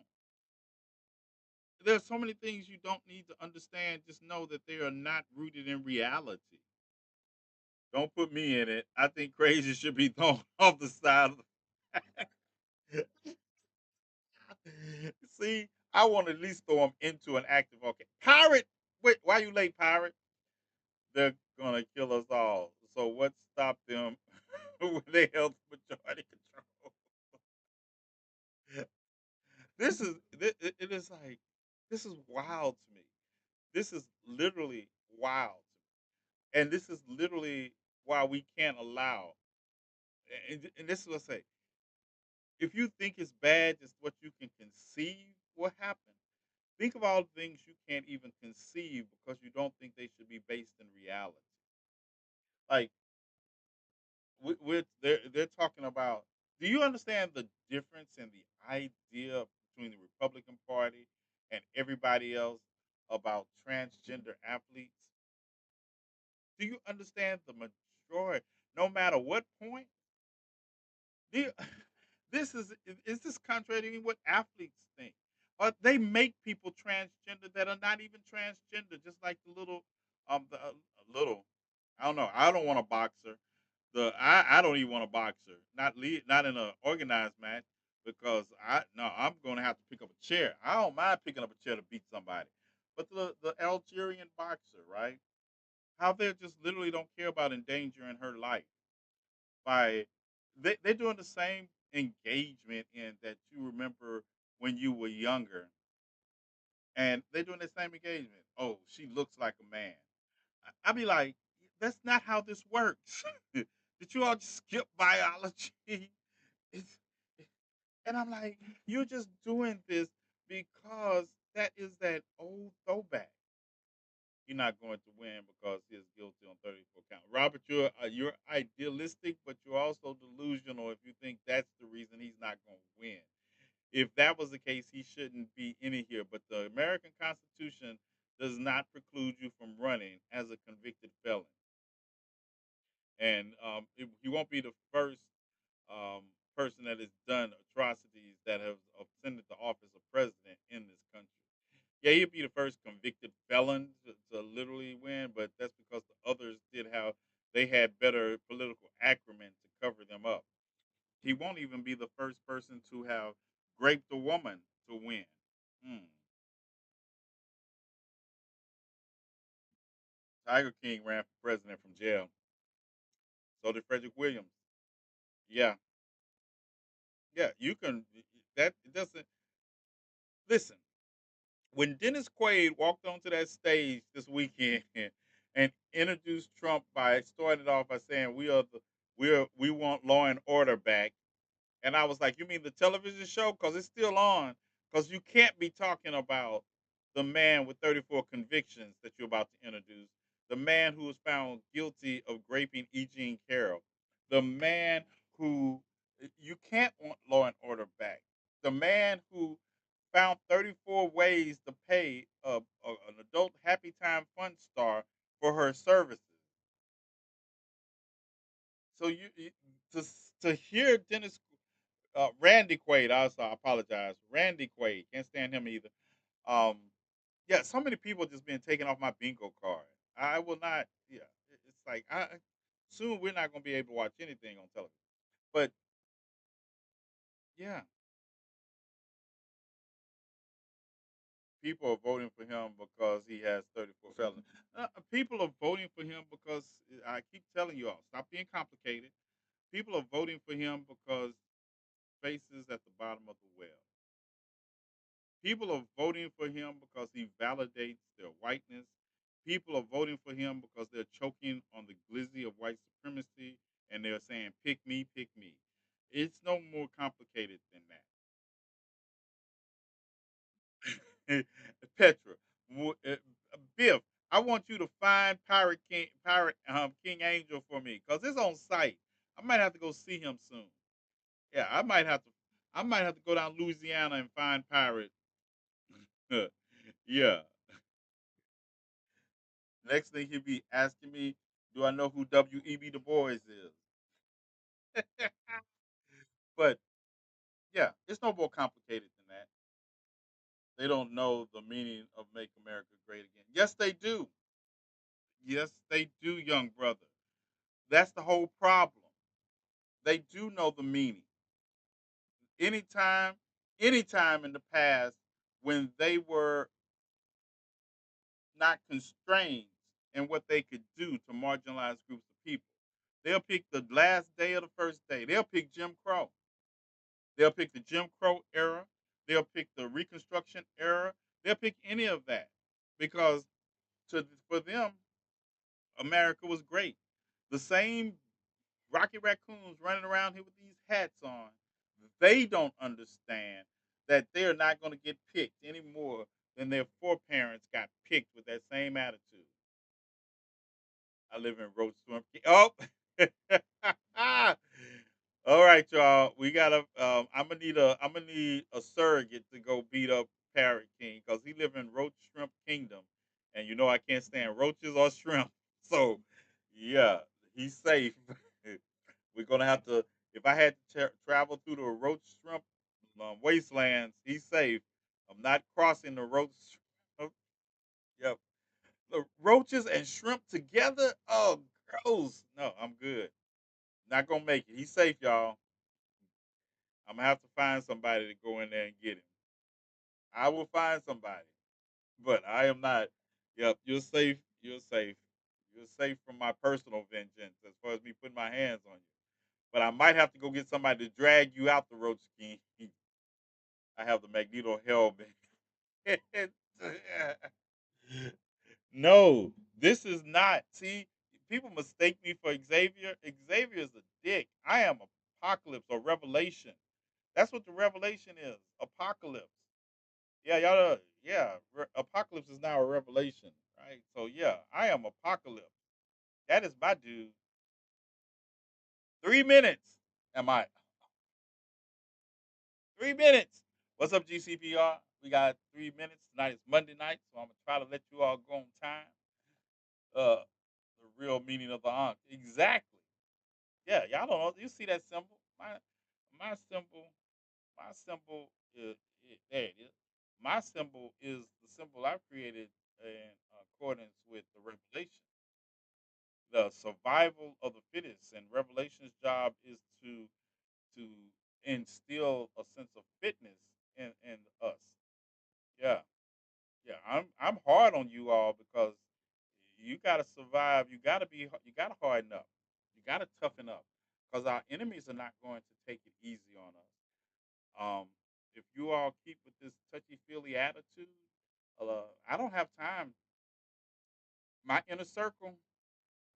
There are so many things you don't need to understand. Just know that they are not rooted in reality. Don't put me in it. I think crazy should be thrown off the side of the. See, I want to at least throw them into an active volcano. Pirate, wait, why you late, pirate? They're gonna kill us all. So what stopped them when they held majority control? It is like this is wild to me. This is literally wild, and this is literally why we can't allow. And this is what I say. If you think it's bad, just what you can conceive, what happened? Think of all the things you can't even conceive because you don't think they should be based in reality. Like they're talking about. Do you understand the difference in the idea between the Republican Party and everybody else about transgender athletes? Do you understand the majority? No matter what point, do you, this is this contradicting what athletes think? They make people transgender that are not even transgender, just like the little, little. I don't know. I don't want a boxer. I don't even want a boxer. Not in an organized match because I'm going to have to pick up a chair. I don't mind picking up a chair to beat somebody, but the Algerian boxer, right? How they just literally don't care about endangering her life by they're doing the same engagement in that you remember when you were younger, and they're doing the same engagement. Oh, she looks like a man. I'd be like, that's not how this works. Did you all just skip biology? It's, and I'm like, you're just doing this because that is that old throwback. You're not going to win because he is guilty on 34 count. Robert, you're idealistic, but you're also delusional if you think that's the reason he's not going to win. If that was the case, he shouldn't be in here. But the American Constitution does not preclude you from running as a convicted felon, and he won't be the first um, person that has done atrocities that have ascended the office of president in this country. Yeah, he'd be the first convicted felon to literally win, but that's because the others did how they had better political acumen to cover them up. He won't even be the first person to have raped a woman to win. Hmm. Tiger King ran for president from jail. So did Frederick Williams. Yeah, yeah. You can. That it doesn't. Listen, when Dennis Quaid walked onto that stage this weekend and introduced Trump by starting it off by saying we want law and order back, and I was like, you mean the television show? Because it's still on. Because you can't be talking about the man with 34 convictions that you're about to introduce, the man who was found guilty of raping E. Jean Carroll, the man who you can't want law and order back, the man who found 34 ways to pay an adult Happy Time Fund star for her services. So to to hear Dennis Randy Quaid. Also, I apologize. Randy Quaid. Can't stand him either. Um, yeah, so many people just being taken off my bingo card. I will not. Yeah, it's like soon we're not going to be able to watch anything on television. But yeah, people are voting for him because he has 34 felonies. People are voting for him because I keep telling you all, stop being complicated. People are voting for him because faces at the bottom of the well. People are voting for him because he validates their whiteness. People are voting for him because they're choking on the glizzy of white supremacy and they're saying, pick me, pick me. It's no more complicated than that. Petra, Biff, I want you to find Pirate King Angel for me because it's on site. I might have to go see him soon. Yeah, I might have to go down Louisiana and find Pirate. Yeah. Next thing he'll be asking me, do I know who W.E.B. Du Bois is? But yeah, it's no more complicated than that. They don't know the meaning of "Make America Great Again." Yes, they do. Yes, they do, young brother. That's the whole problem. They do know the meaning. Anytime, anytime in the past when they were not constrained in what they could do to marginalize groups of people, they'll pick the last day of the first day. They'll pick Jim Crow. They'll pick the Jim Crow era. They'll pick the Reconstruction era. They'll pick any of that because for them, America was great. The same Rocky Raccoons running around here with these hats on, they don't understand that they're not going to get picked any more than their foreparents got picked with that same attitude. I live in Roach Swamp. Oh, all right, y'all. We gotta. I'm gonna need a surrogate to go beat up Parrot King because he live in Roach Shrimp Kingdom, and you know I can't stand roaches or shrimp. So, yeah, he's safe. We're gonna have to. If I had to travel through the Roach Shrimp wastelands, he's safe. I'm not crossing the Roach. Shrimp. Yep. The roaches and shrimp together? Oh, gross. No, I'm good. Not gonna make it. He's safe, y'all. I'm gonna have to find somebody to go in there and get him. I will find somebody, but I am not. Yep, you're safe. You're safe. You're safe from my personal vengeance as far as me putting my hands on you. But I might have to go get somebody to drag you out the roach scheme. I have the Magneto helmet. No, this is not. See, people mistake me for Xavier. Xavier is a dick. I am Apocalypse or Revelation. That's what the Revelation is. Apocalypse. Yeah, y'all. Yeah, Apocalypse is now a Revelation, right? So yeah, I am Apocalypse. That is my dude. 3 minutes. Am I 3 minutes? What's up, GCPR? We got 3 minutes. Tonight is Monday night, so I'm gonna try to let you all go on time. The real meaning of the ankh. Exactly. Yeah, y'all don't know. You see that symbol? My symbol, my symbol is there it is. My symbol is the symbol I created in accordance with the revelation. The survival of the fittest, and Revelation's job is to instill a sense of fitness in us. Yeah, yeah. I'm hard on you all because you got to survive. You got to harden up. You got to toughen up because our enemies are not going to take it easy on us. If you all keep with this touchy feely attitude, I don't have time. My inner circle,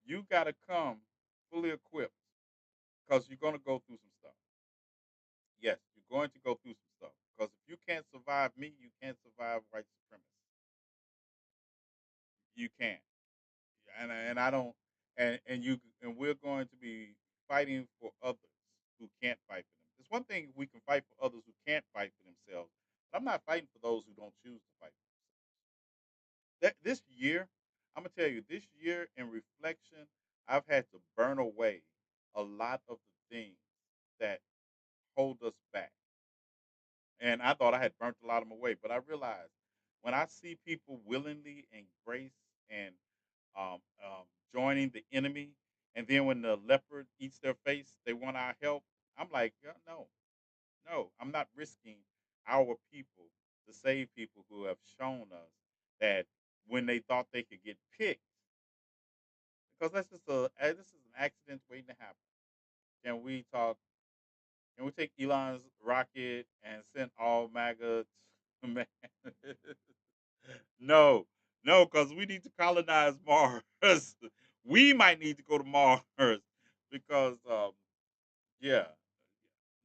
you got to come fully equipped because you're going to go through some stuff. Yes, you're going to go through some stuff because if you can't survive me, you can't survive white supremacy. You can't. And I don't and we're going to be fighting for others who can't fight for them. It's one thing we can fight for others who can't fight for themselves, but I'm not fighting for those who don't choose to fight for themselves. This year, I'm gonna tell you, this year in reflection, I've had to burn away a lot of the things that hold us back. And I thought I had burnt a lot of them away, but I realized when I see people willingly embrace and joining the enemy, and then when the leopard eats their face, they want our help. I'm like, "Yeah, no, no, I'm not risking our people to save people who have shown us that when they thought they could get picked, because this is an accident waiting to happen. Can we talk? Can we take Elon's rocket and send all maggots? Man, no, no, because we need to colonize Mars. We might need to go to Mars because, yeah,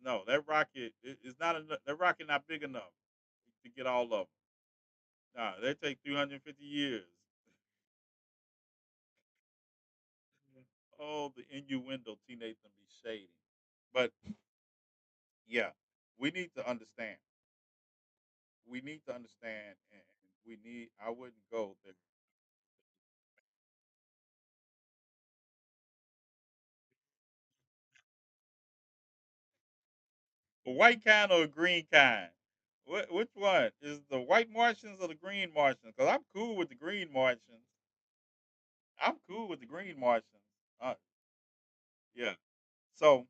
no, that rocket is not enough. That rocket not big enough to get all of them. Nah, they take 350 years. Oh, the innuendo, T. Nathan be shady. But yeah, we need to understand. We need to understand, and we need. I wouldn't go there. A white kind or a green kind? Which one is the white Martians or the green Martians? Because I'm cool with the green Martians. I'm cool with the green Martians. Yeah. So,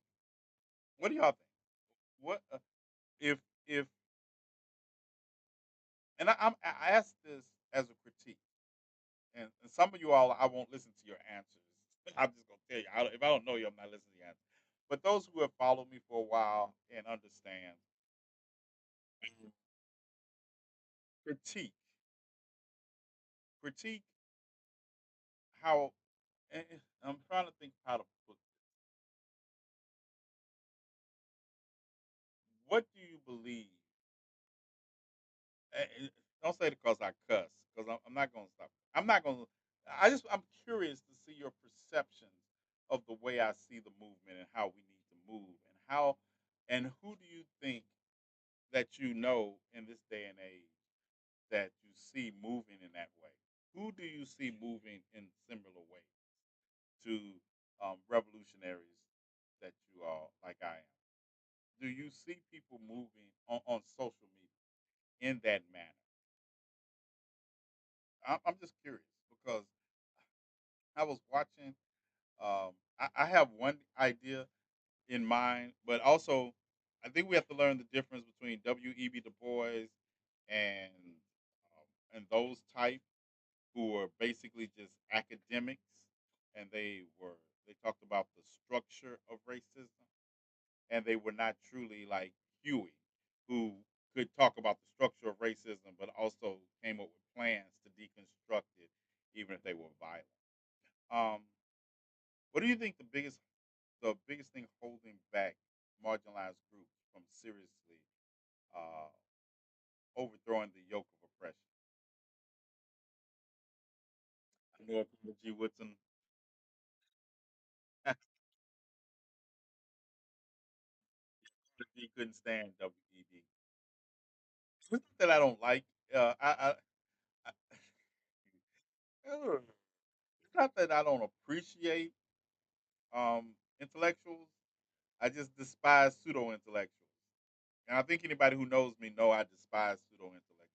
what do y'all think? What if and I asked this as a critique, and some of you all I won't listen to your answers. I'm just gonna tell you. If I don't know you, I'm not listening to your answers. But those who have followed me for a while and understand, critique, critique how. And I'm trying to think how to put this. What do you believe? Don't say it because I cuss, because I'm not going to stop. I'm not going to. I'm curious to see your perceptions of the way I see the movement and how we need to move and how and who do you think that you know in this day and age that you see moving in that way? Who do you see moving in similar ways to revolutionaries that you are like I am? Do you see people moving on social media in that manner? I'm just curious because I was watching. I have one idea in mind, but also I think we have to learn the difference between W.E.B. Du Bois and and those type who were basically just academics, and they talked about the structure of racism, and they were not truly like Huey, who could talk about the structure of racism, but also came up with plans to deconstruct it, even if they were violent. Um, what do you think the biggest thing holding back marginalized groups from seriously uh, overthrowing the yoke of oppression? I know G. Woodson. He couldn't stand WED. It's not that I don't like. I it's not that I don't appreciate intellectuals. I just despise pseudo intellectuals. And I think anybody who knows me know I despise pseudo intellectuals.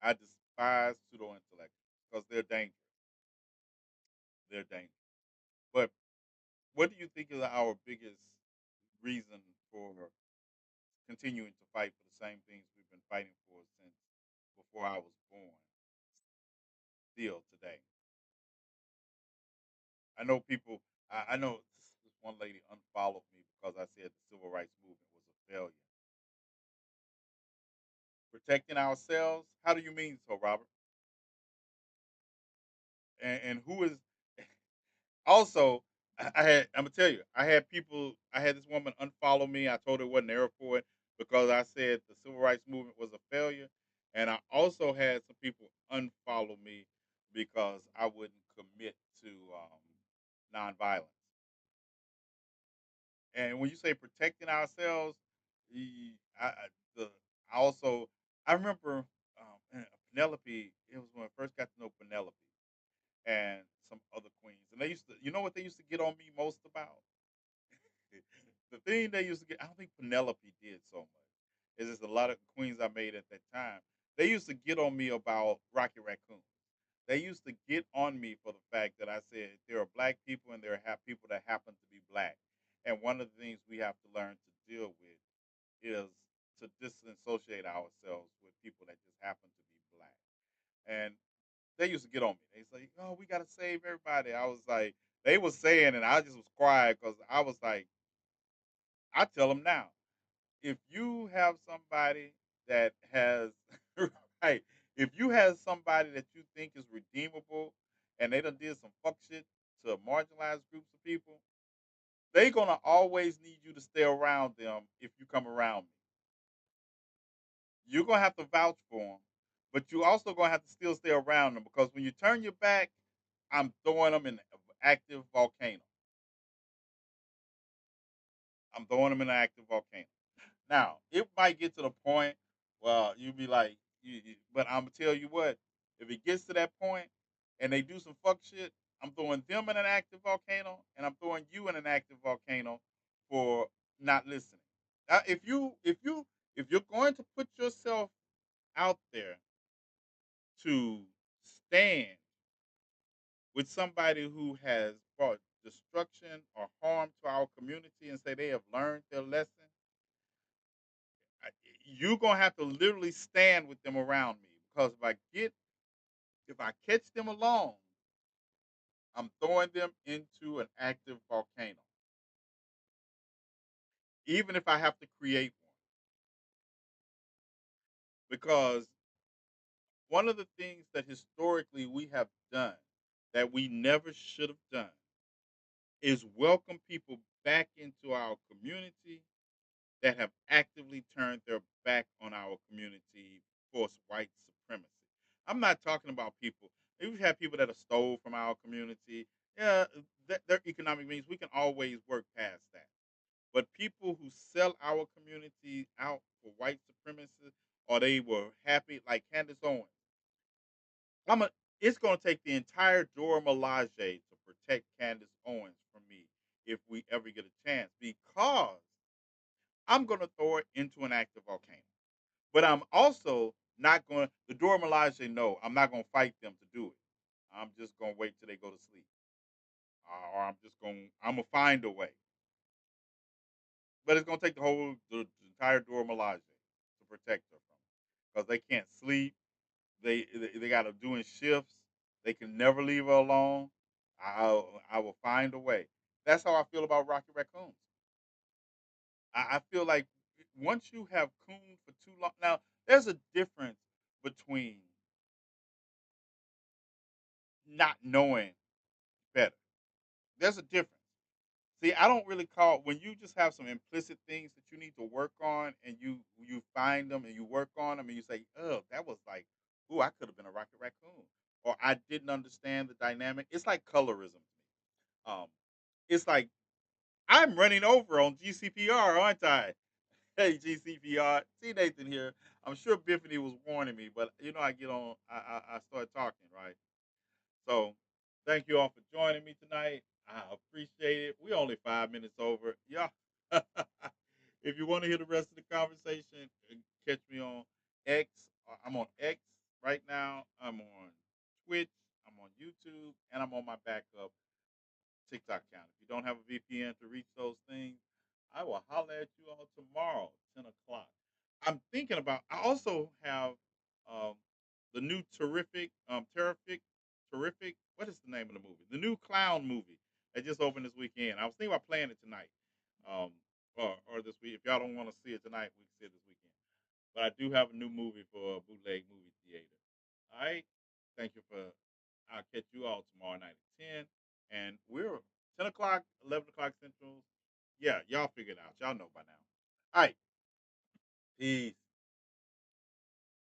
I despise pseudo intellectuals because they're dangerous. They're dangerous. But what do you think is our biggest reason for continuing to fight for the same things we've been fighting for since before I was born, still today? I know people. I know this one lady unfollowed me because I said the civil rights movement was a failure. Protecting ourselves? How do you mean so, Robert? And who is also? I had. I'm gonna tell you. I had people. I had this woman unfollow me. I told her it wasn't there for it because I said the civil rights movement was a failure, and I also had some people unfollow me because I wouldn't commit to nonviolence. And when you say protecting ourselves, the I also I remember Penelope. It was when I first got to know Penelope and some other queens, and they used to. You know what they used to get on me most about? The thing they used to get. I don't think Penelope did so much. Is just a lot of queens I made at that time. They used to get on me about Rocky Raccoon. They used to get on me for the fact that I said there are black people and there are people that happen to be black. And one of the things we have to learn to deal with is to disassociate ourselves with people that just happen to be black. And they used to get on me. They say, "Oh, we gotta save everybody." I was like, they was saying, and I just was quiet because I was like, I tell them now, if you have somebody that has right, if you have somebody that you think is redeemable and they done did some fuck shit to marginalized groups of people, they gonna always need you to stay around them if you come around me. You're gonna have to vouch for them, but you also gonna have to still stay around them because when you turn your back, I'm throwing them in an active volcano. I'm throwing them in an active volcano. Now, it might get to the point where you be like, but I'm gonna tell you what, if it gets to that point and they do some fuck shit, I'm throwing them in an active volcano and I'm throwing you in an active volcano for not listening. If you're going to put yourself out there to stand with somebody who has brought destruction or harm to our community and say they have learned their lesson, I- you're gonna have to literally stand with them around me because if I catch them alone, I'm throwing them into an active volcano, even if I have to create one. Because one of the things that historically we have done that we never should have done is welcome people back into our community that have actively turned their back on our community for white supremacy. I'm not talking about people. We've had people that have stole from our community. Yeah, their economic means we can always work past that. But people who sell our community out for white supremacists, or they were happy, like Candace Owens, I'm a. It's going to take the entire Dora Milaje to protect Candace Owens from me if we ever get a chance, because I'm going to throw it into an active volcano. But I'm also not going to. The Dora Milaje know I'm not going to fight them to do it. I'm just going to wait till they go to sleep, or I'm just going. I'm gonna find a way. But it's going to take the entire Dora Milaje to protect her from, because they can't sleep. They got to do in shifts. They can never leave her alone. I will find a way. That's how I feel about Rocky Raccoons. I feel like once you have cooned for too long, now there's a difference between not knowing better. There's a difference. See, I don't really call when you just have some implicit things that you need to work on, and you find them and you work on them, and you say, "Oh, that was like, ooh, I could have been a Rocket Raccoon," or I didn't understand the dynamic. It's like colorism. Um, it's like I'm running over on GCPR, aren't I? Hey, GCPR, Nathan here. I'm sure Biffany was warning me, but I get on. I start talking, right? So, thank you all for joining me tonight. I appreciate it. We only 5 minutes over. Yeah. If you want to hear the rest of the conversation, catch me on X. I'm on X right now. I'm on Twitch. I'm on YouTube, and I'm on my backup TikTok account. If you don't have a VPN to reach those things, I will holler at you all tomorrow, 10 o'clock. I'm thinking about. I also have um, the new terrific. What is the name of the movie? The new clown movie that just opened this weekend. I was thinking about playing it tonight, um, or this week. If y'all don't want to see it tonight, we can see it this weekend. But I do have a new movie for Bootleg Movie Theater. All right. Thank you for. I'll catch you all tomorrow night at 10. And we're 10 o'clock, 11 o'clock Central. Yeah, y'all figure it out. Y'all know by now. All right. Peace.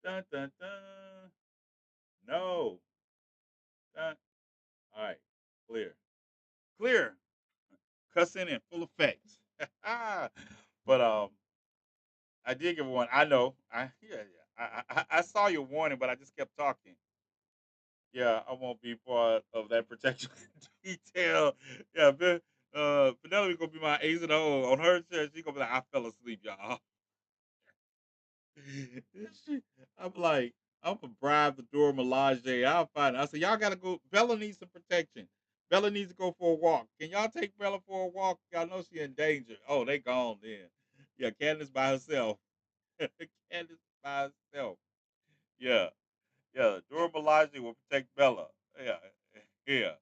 Dun, dun, dun. No. Dun. All right. Clear. Clear. Cussing in full effect. But I did give one. I know. I saw your warning, but I just kept talking. Yeah, I won't be part of that protection detail. Yeah, Penelope gonna be my A's and O on her chest. She gonna be like, I fell asleep, y'all. She- I'm like, I'm gonna bribe the Dora Milaje. I'll find it. I said, y'all gotta go. Bella needs some protection. Bella needs to go for a walk. Can y'all take Bella for a walk? Y'all know she in danger. Oh, they gone then. Yeah, Candace by herself. Candace by herself. Yeah, yeah. Dora Milaje will protect Bella. Yeah, yeah.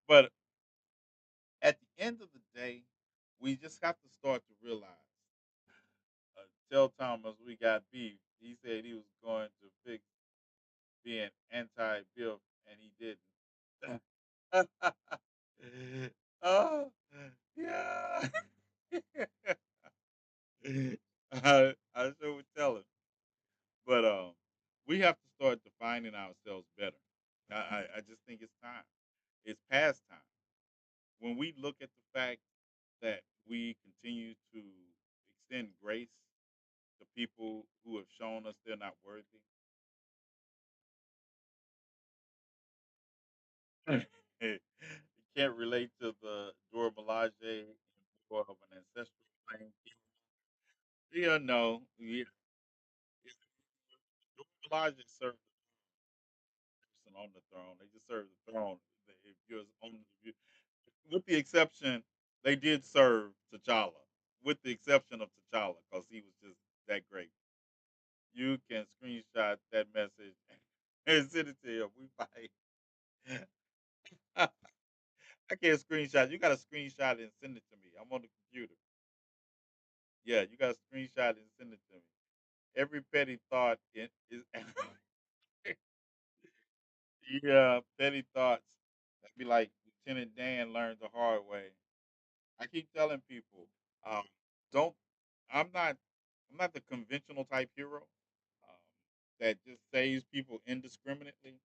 But at the end of the day, we just have to start to realize. Tell Thomas we got beef. He said he was going to fix being anti-Bill, and he didn't. Oh, yeah. I sure would tell him. But we have to start defining ourselves better. I just think it's time. It's past time. When we look at the fact that we continue to extend grace to people who have shown us they're not worthy, you can't relate to the Dora Milaje more of an ancestral thing. Yeah, no. Yeah, Dora Milaje served the person on the throne. They just served the throne. If you're on, if you, with the exception, they did serve T'Challa. With the exception of T'Challa, because he was just that great. You can screenshot that message and send it to him. We fight. I can't screenshot. You got to screenshot it and send it to me. I'm on the computer. Yeah, you got to screenshot it and send it to me. Every petty thought is yeah, petty thoughts. That'd be like Lieutenant Dan learned the hard way. I keep telling people, um, don't. I'm not. I'm not the conventional type hero that just saves people indiscriminately.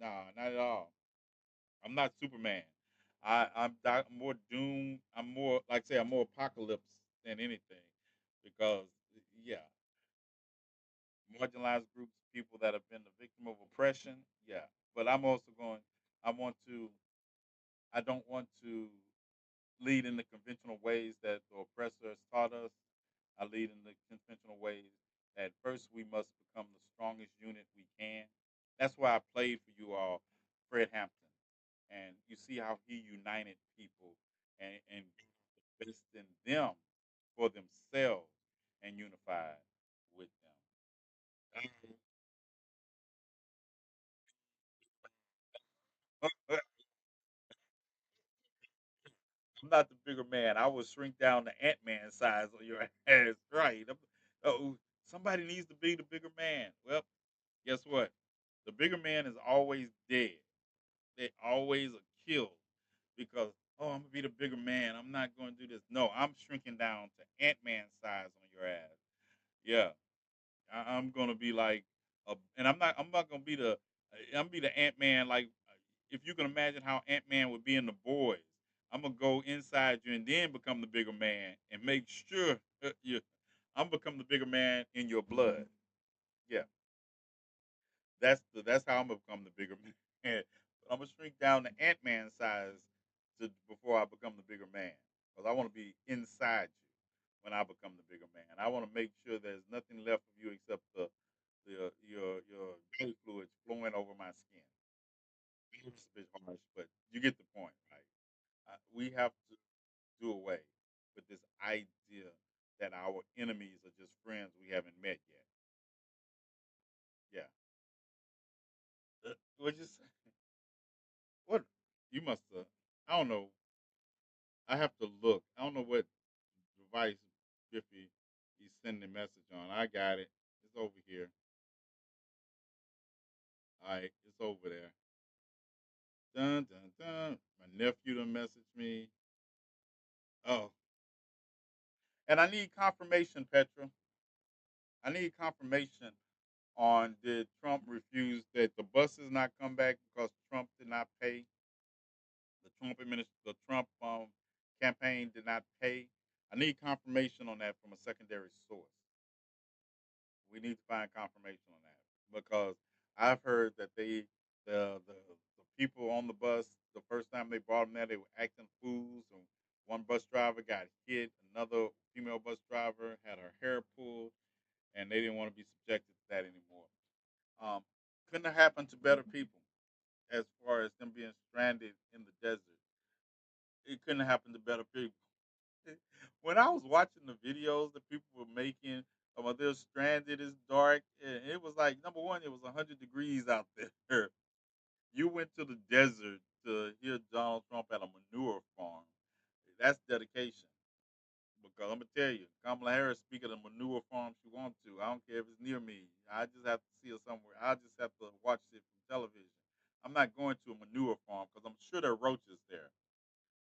Nah, not at all. I'm not Superman. I'm more doom. I'm more like I say I'm more apocalypse than anything, because yeah, marginalized groups, people that have been the victim of oppression. Yeah, but I'm also going. I want to. I don't want to lead in the conventional ways that the oppressor has taught us. I lead in the conventional ways that first we must become the strongest unit we can. That's why I played for you all Fred Hampton. And you see how he united people and the best in them for themselves and unified with them. I'm not the bigger man. I would shrink down to Ant Man size on your ass. Right. Oh, somebody needs to be the bigger man. Well, guess what? The bigger man is always dead. They always are killed because, oh, I'm gonna be the bigger man. I'm not gonna do this. No, I'm shrinking down to Ant Man size on your ass. Yeah, I'm gonna be like, and I'm not gonna be the. I'm be the Ant Man. Like, if you can imagine how Ant Man would be in the boys, I'm gonna go inside you and then become the bigger man and make sure you. I'm become the bigger man in your blood. Yeah, that's how I'm gonna become the bigger man. But I'm gonna shrink down to Ant Man size to before I become the bigger man, because I want to be inside you when I become the bigger man. I want to make sure there's nothing left of you except your body fluids flowing over my skin. It's a bit harsh, but you get the point, right? We have to do away with this idea that our enemies are just friends we haven't met yet. Yeah. What you say? What you must have? I don't know. I have to look. I don't know what device Biffy he's sending a message on. I got it. It's over here. All right, it's over there. Dun dun dun. My nephew done messaged me. Oh, and I need confirmation, Petra. I need confirmation on did Trump refuse that the buses not come back because Trump did not pay the Trump campaign did not pay. I need confirmation on that from a secondary source. We need to find confirmation on that because I've heard that the people on the bus the first time they brought them there they were acting fools and one bus driver got hit, another female bus driver had her hair pulled, and they didn't want to be subjected to that anymore. Um, couldn't have happened to better people as far as them being stranded in the desert. It couldn't have happened to better people. When I was watching the videos that people were making about they're stranded, it's dark, and it was like number one, it was 100 degrees out there. You went to the desert to hear Donald Trump at a manure farm. That's dedication. Because I'm gonna tell you, Kamala Harris speak at a manure farm she wants to. I don't care if it's near me. I just have to see her somewhere. I just have to watch it from television. I'm not going to a manure farm because I'm sure there are roaches there.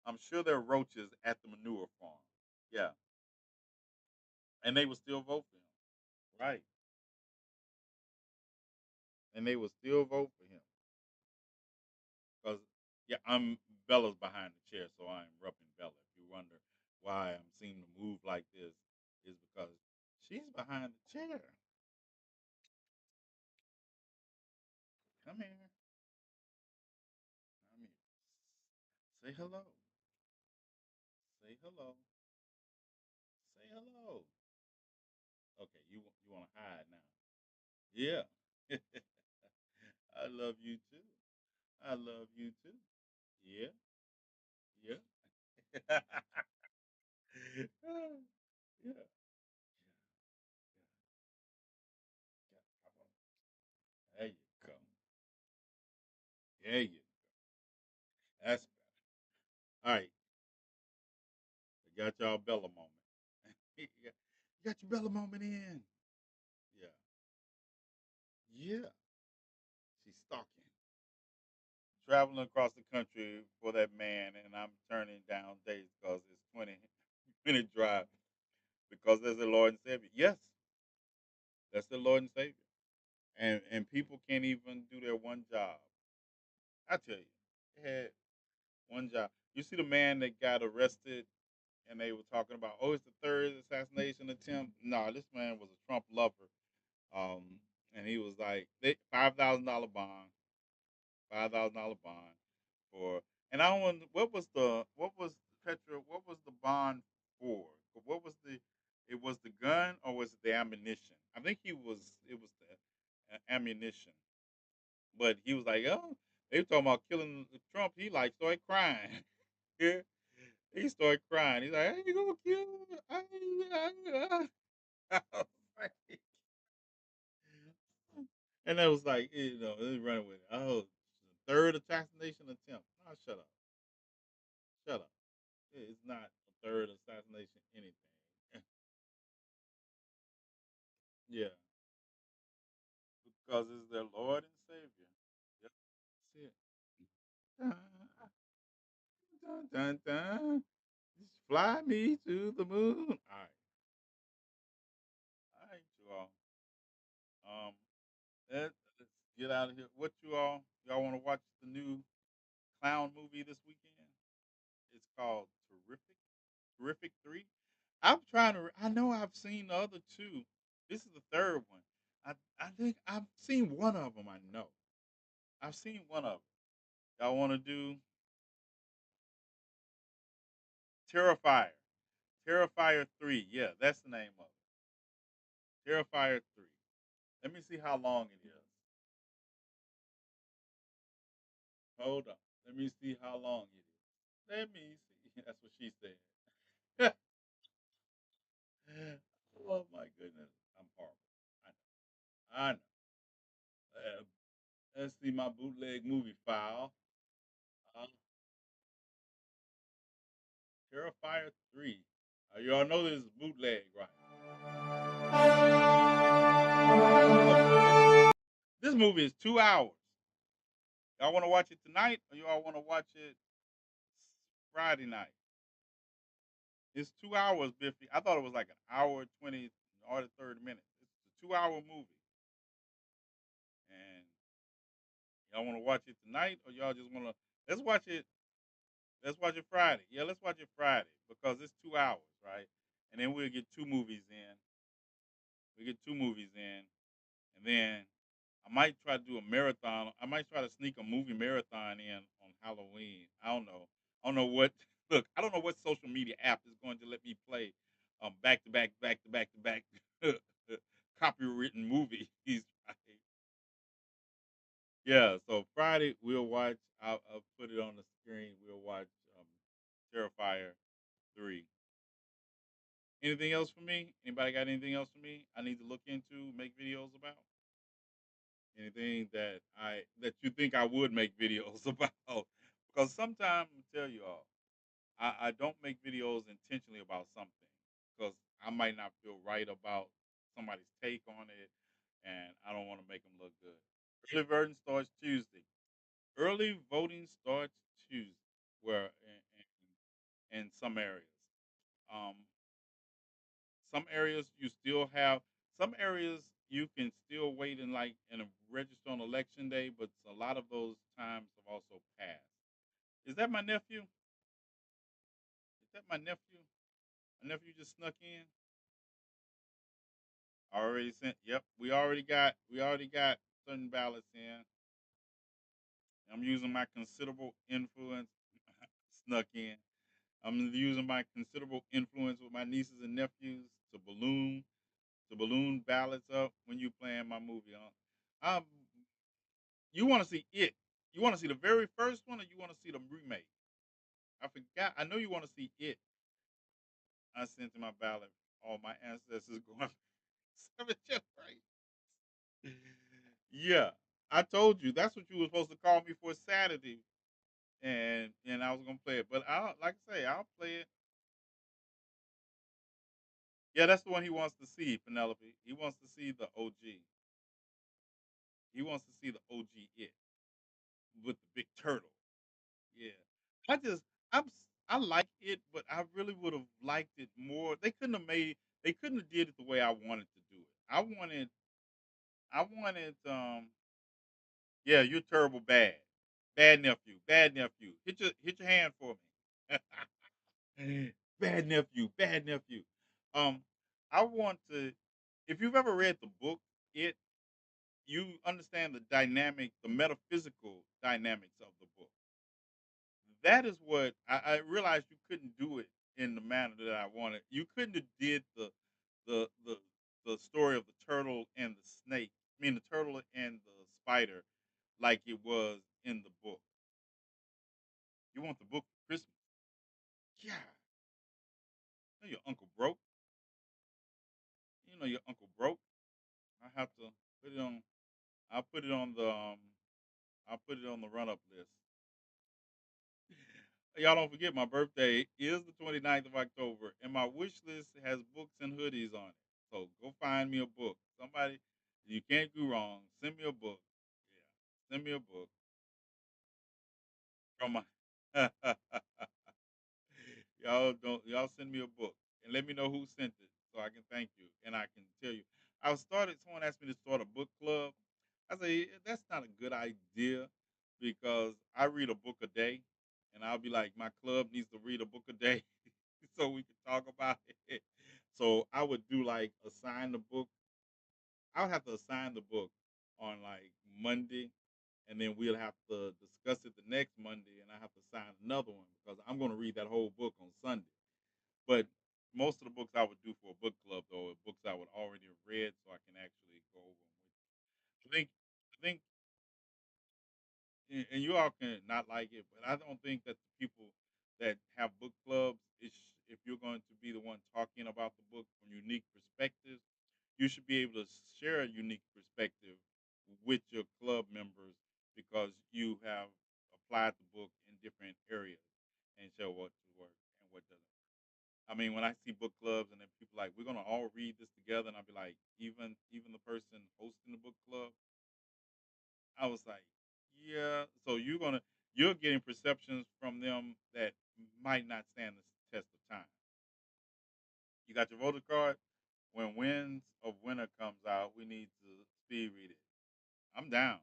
I'm sure there are roaches at the manure farm. Yeah, and they would still vote for him. Right. And they will still vote for him. Because, yeah, I'm Bella's behind the chair, so I'm roughing Bella. If you wonder why I'm seeming to move like this, is because she's behind the chair. Come here. Come here. Say hello. Say hello. Say hello. Okay, you want to hide now. Yeah. I love you too. I love you too. Yeah. Yeah. Yeah. There you go. There you go. That's better. All right. I got y'all Bella moment. you got your Bella moment in. Yeah. Yeah. She's stalking. Traveling across the country for that man, and I'm turning down dates because it's 20 minute drive because there's a Lord and Savior. Yes, that's the Lord and Savior. And people can't even do their one job. I tell you, they had one job. You see the man that got arrested, and they were talking about, oh, it's the third assassination attempt. No, this man was a Trump lover. Um, and he was like, $5,000 bond, $5,000 bond for. And I don't want. What was Petra? What was the bond for? What was the? It was the gun or was it the ammunition? I think he was. It was the ammunition. But he was like, oh, they were talking about killing Trump. He like started crying. Yeah, he started crying. He's like, I ain't gonna kill him. I was like, and I was like, they running with it. Oh, third assassination attempt. No, shut up. Shut up. It's not a third assassination anything. Yeah, because it's their Lord and Savior. Yep, that's it. Dun, dun, dun, dun. Just fly me to the moon. All right, you all. Um, let's get out of here. What y'all want to watch the new clown movie this weekend? It's called Terrific 3. I'm trying to. I know I've seen the other two. This is the third one. I think I've seen one of them. I know I've seen one of them. Y'all want to do Terrifier? Terrifier 3. Yeah, that's the name of it. Terrifier 3. Let me see how long it is. Hold on. Let me see how long it is. Let me see. That's what she said. Oh my goodness, I'm horrible. I know. I know. Let's see my bootleg movie file. Uh, Terrifier 3. You all know this is bootleg, right? This movie is 2 hours. Y'all want to watch it tonight, or y'all want to watch it Friday night? It's 2 hours, Biffy. I thought it was like an hour 20 or 30 minutes. It's a 2 hour movie, and y'all want to watch it tonight, or y'all just want to let's watch it. Let's watch it Friday. Yeah, let's watch it Friday because it's 2 hours, right? And then we'll get two movies in. We get two movies in, and then I might try to do a marathon. I might try to sneak a movie marathon in on Halloween. I don't know. I don't know what. Look, I don't know what social media app is going to let me play back to back, back to back to back copywritten movies. Right? Yeah. So Friday we'll watch. I'll put it on the screen. We'll watch Terrifier 3. Anything else for me? Anybody got anything else for me? I need to look into, make videos about. Anything that you think I would make videos about? Because sometimes I tell you all, I don't make videos intentionally about something because I might not feel right about somebody's take on it, and I don't want to make them look good. Early voting starts Tuesday. Early voting starts Tuesday, where in some areas. Um, some areas you still have. Some areas you can still wait in a register on election day, but a lot of those times have also passed. Is that my nephew? Is that my nephew? My nephew just snuck in. Already sent. Yep, we already got certain ballots in. I'm using my considerable influence. Snuck in. I'm using my considerable influence with my nieces and nephews to balloon ballots up when you playing my movie on. You want to see it? You want to see the very first one, or you want to see the remake? I forgot. I know you want to see it. I sent in my ballot. All my ancestors going 7 generations. Yeah, I told you that's what you were supposed to call me for Saturday, and I was gonna play it. But like I say, I'll play it. Yeah, that's the one he wants to see, Penelope. He wants to see the OG. He wants to see the OG it with the big turtle. Yeah, I just I like it, but I really would have liked it more. They couldn't have did it the way I wanted to do it. I wanted yeah, you're terrible bad. Bad nephew, bad nephew. Hit your hand for me. Bad nephew, bad nephew. Um, I want to. If you've ever read the book, it you understand the dynamic, the metaphysical dynamics of the book. That is what I realized you couldn't do it in the manner that I wanted. You couldn't have did the the the story of the turtle and the snake. I mean the turtle and the spider like it was in the book. You want the book for Christmas? Yeah. You know your uncle broke. You know your uncle broke. I have to put it on. I'll put it on the. I'll put it on the run up list. Y'all don't forget my birthday is the 29th of October, and my wish list has books and hoodies on it. So go find me a book. Somebody, you can't go wrong. Send me a book. Yeah, send me a book from my. Y'all send me a book and let me know who sent it so I can thank you and I can tell you. I started. Someone asked me to start a book club. I say that's not a good idea because I read a book a day, and I'll be like, my club needs to read a book a day so we can talk about it. So I would do like assign the book. I would have to assign the book on like Monday, and then we'll have to discuss it the next Monday, and I have to sign another one because I'm going to read that whole book on Sunday. But most of the books I would do for a book club though are books I would already have read, so I can actually go over them with you. I think and you all can not like it, but I don't think that the people that have book clubs, if you're going to be the one talking about the book from unique perspectives, you should be able to share a unique perspective with your club members because you have applied the book in different areas and show what to work and what doesn't. I mean, when I see book clubs and then people like, we're gonna all read this together, and I'll be like, even the person hosting the book club, I was like, yeah. So you're getting perceptions from them that might not stand the test of time. You got your voter card. When Winds of Winter comes out, we need to speed read it. I'm down.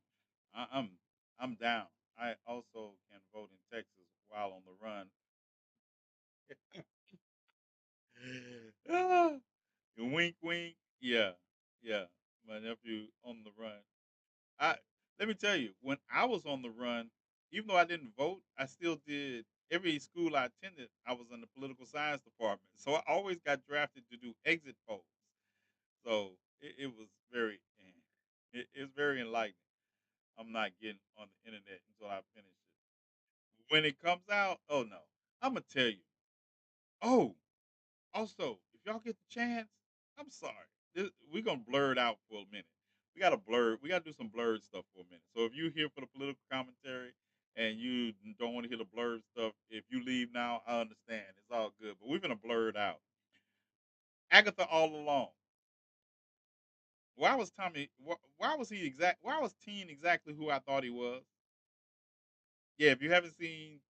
I'm down. I also can vote in Texas while on the run. Ah, wink, wink. Yeah, yeah. My nephew on the run. I Let me tell you, when I was on the run, even though I didn't vote, I still did. Every school I attended, I was in the political science department, so I always got drafted to do exit polls. So it was very, it's very enlightening. I'm not getting on the internet until I finish it. When it comes out, oh no, I'm gonna tell you. Oh, also, if y'all get the chance, I'm sorry. We're gonna blur it out for a minute. We gotta do some blurred stuff for a minute. So if you're here for the political commentary and you don't want to hear the blurred stuff, if you leave now, I understand. It's all good. But we're gonna blur it out. Agatha all along. Why was Tommy? Why was he exact? Why was Teen exactly who I thought he was? Yeah, if you haven't seen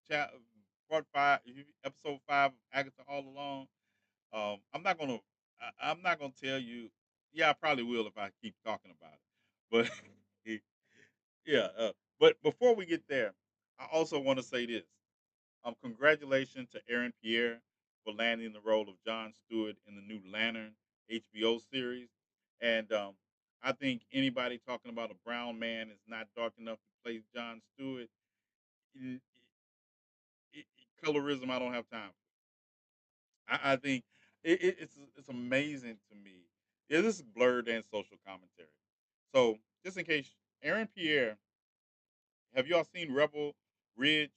part five, episode 5 of Agatha all along, I'm not gonna. I'm not gonna tell you. Yeah, I probably will if I keep talking about it. But yeah. But before we get there, I also want to say this. Congratulations to Aaron Pierre for landing the role of John Stewart in the new Lantern HBO series. And I think anybody talking about a brown man is not dark enough to play John Stewart. It- Colorism, I don't have time for. I think it's amazing to me. Yeah, this is blurred and social commentary. So just in case, Aaron Pierre, have y'all seen Rebel Ridge?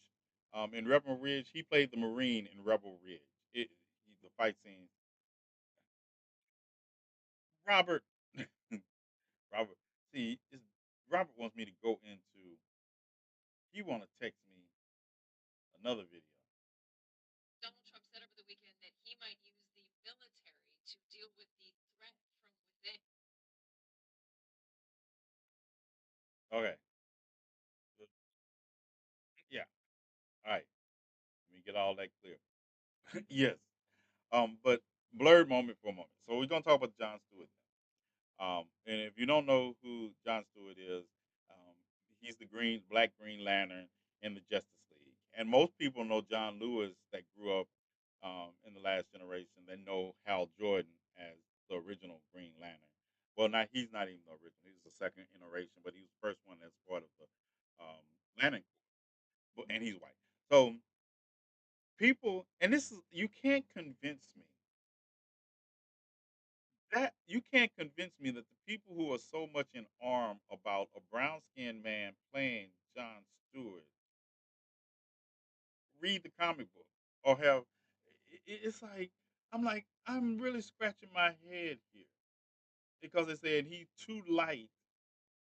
In Rebel Ridge, he played the Marine in Rebel Ridge. The fight scene. Robert, Robert. See, Robert wants me to go into. He want to text me another video. Okay. Yeah. All right. Let me get all that clear. Yes. But blurred moment for a moment. So we're gonna talk about John Stewart. And if you don't know who John Stewart is, um, he's the Black Green Lantern in the Justice League. And most people know John Lewis that grew up in the last generation. They know Hal Jordan as the original Green Lantern. Well, not he's not even the original. He's the second iteration, but he was the first one that's part of the Lantern Corps, and he's white. So people, and this is you can't convince me that you can't convince me that the people who are so much in arm about a brown skinned man playing John Stewart read the comic book or have it's like I'm really scratching my head here because they said he's too light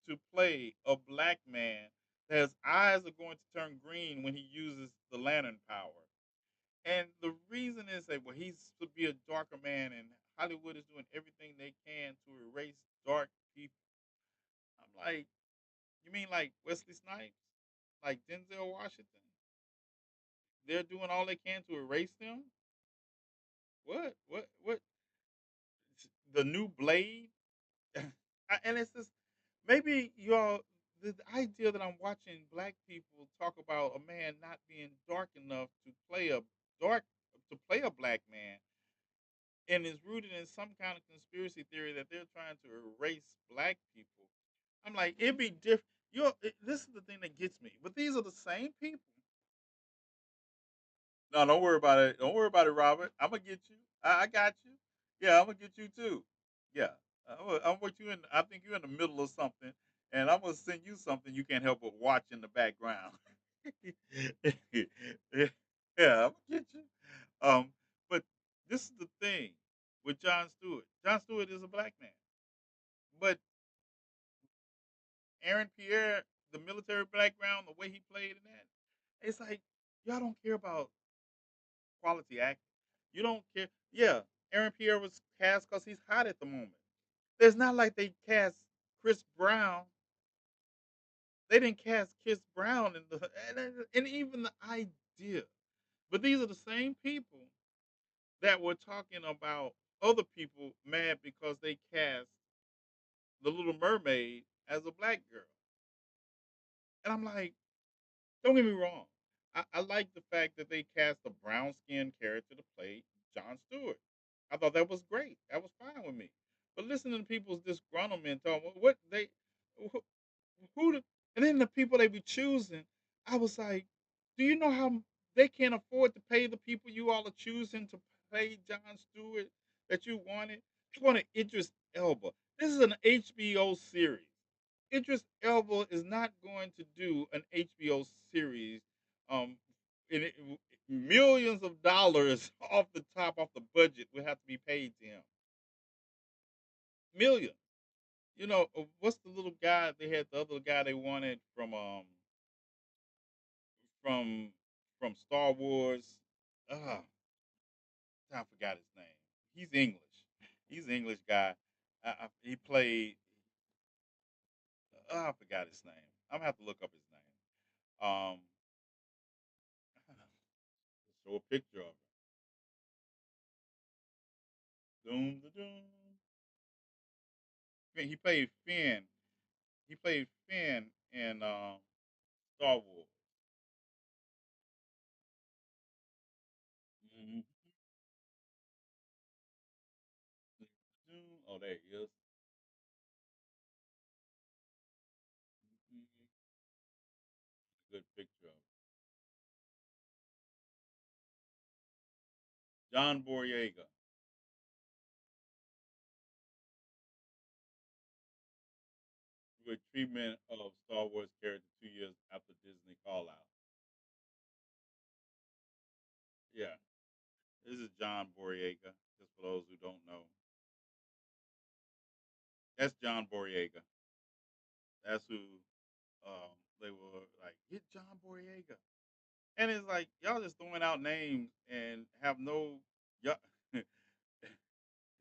to play a black man that his eyes are going to turn green when he uses the lantern power. And the reason is that well he's to be a darker man and Hollywood is doing everything they can to erase dark people. I'm like, you mean like Wesley Snipes? Like Denzel Washington? They're doing all they can to erase them? What? What? The new Blade? And it's just maybe y'all the idea that I'm watching black people talk about a man not being dark enough dark to play a black man and is rooted in some kind of conspiracy theory that they're trying to erase black people. I'm like, it'd be different. This is the thing that gets me. But these are the same people. No, don't worry about it. Don't worry about it, Robert. I'm gonna get you. I got you. Yeah, I'm gonna get you too. Yeah, I'm with you. I think you're in the middle of something, and I'm gonna send you something you can't help but watch in the background. Yeah, I'm gonna get you. But this is the thing with John Stewart. John Stewart is a black man, but Aaron Pierre, the military background, the way he played in that, it's like y'all don't care about quality acting. You don't care. Yeah, Aaron Pierre was cast because he's hot at the moment. It's not like they cast Chris Brown. They didn't cast Chris Brown in the and even the idea. But these are the same people that were talking about other people mad because they cast the Little Mermaid as a black girl. And I'm like, don't get me wrong. I like the fact that they cast a brown skinned character to play John Stewart. I thought that was great. That was fine with me. But listening to people's disgruntlement, talking what they, who, who the, and then the people they be choosing, I was like, do you know how they can't afford to pay the people you all are choosing to play John Stewart that you wanted? They wanted Idris Elba. This is an HBO series. Idris Elba is not going to do an HBO series. Um, and millions of dollars off the top, off the budget, would have to be paid to him. Millions. You know, what's the little guy they had? The other guy they wanted from from Star Wars. I forgot his name. He's English. He's an English guy. He played. I forgot his name. I'm gonna have to look up his name. Show a picture of him. Doom the doom. He played Finn. He played Finn in Star Wars. Mm-hmm. Oh, there he is. Mhm. Good picture of him. John Boyega with treatment of Star Wars character 2 years after Disney call out. Yeah, this is John Boyega. Just for those who don't know, that's John Boyega. That's who they were like. Get John Boyega, and it's like y'all just throwing out names and have no y'all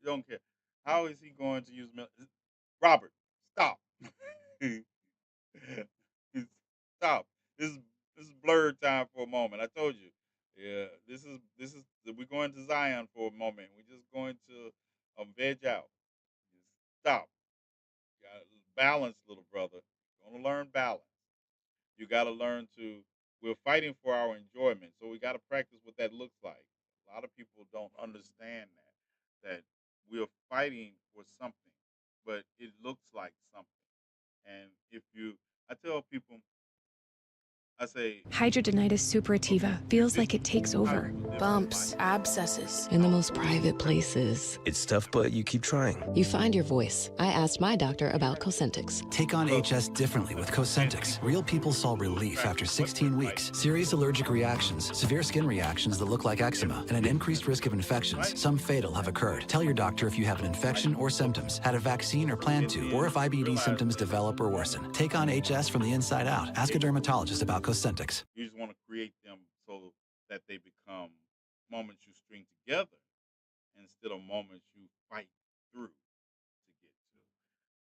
don't care. How is he going to use Robert? Stop. Stop. This is this is blurred time for a moment. I told you. Yeah, this is we're going to Zion for a moment. We're just going to veg out. Just stop. You got balance, little brother. You're gonna learn balance. You got to learn to. We're fighting for our enjoyment, so we got to practice what that looks like. A lot of people don't understand that we're fighting for something, but it looks like something. And if you, I tell people, I say, Hidradenitis suppurativa feels this like it takes is how over. you live your Bumps, life. abscesses, in the most private places. It's tough, but you keep trying. You find your voice. I asked my doctor about Cosentix. Take on HS differently with Cosentix. Real people saw relief after 16 weeks. Serious allergic reactions, severe skin reactions that look like eczema, and an increased risk of infections, some fatal, have occurred. Tell your doctor if you have an infection or symptoms, had a vaccine or plan to, or if IBD symptoms develop or worsen. Take on HS from the inside out. Ask a dermatologist about Cosentix. You just want to create them so that they become moments you string together instead of moments you fight through to get to.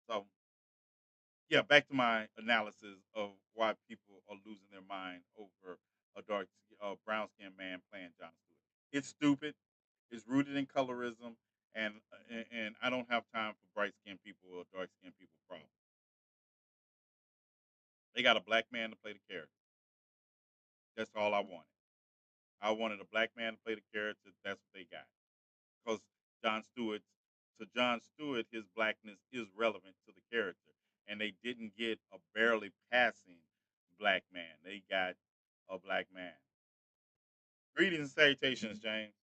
So, yeah, back to my analysis of why people are losing their mind over a brown skinned man playing John Stewart. It's stupid. It's rooted in colorism, and I don't have time for bright skinned people or dark skinned people problems. They got a black man to play the character. That's all I wanted. I wanted a black man to play the character. That's what they got. Because John Stewart, to John Stewart, his blackness is relevant to the character, and they didn't get a barely passing black man. They got a black man. Greetings and salutations, James.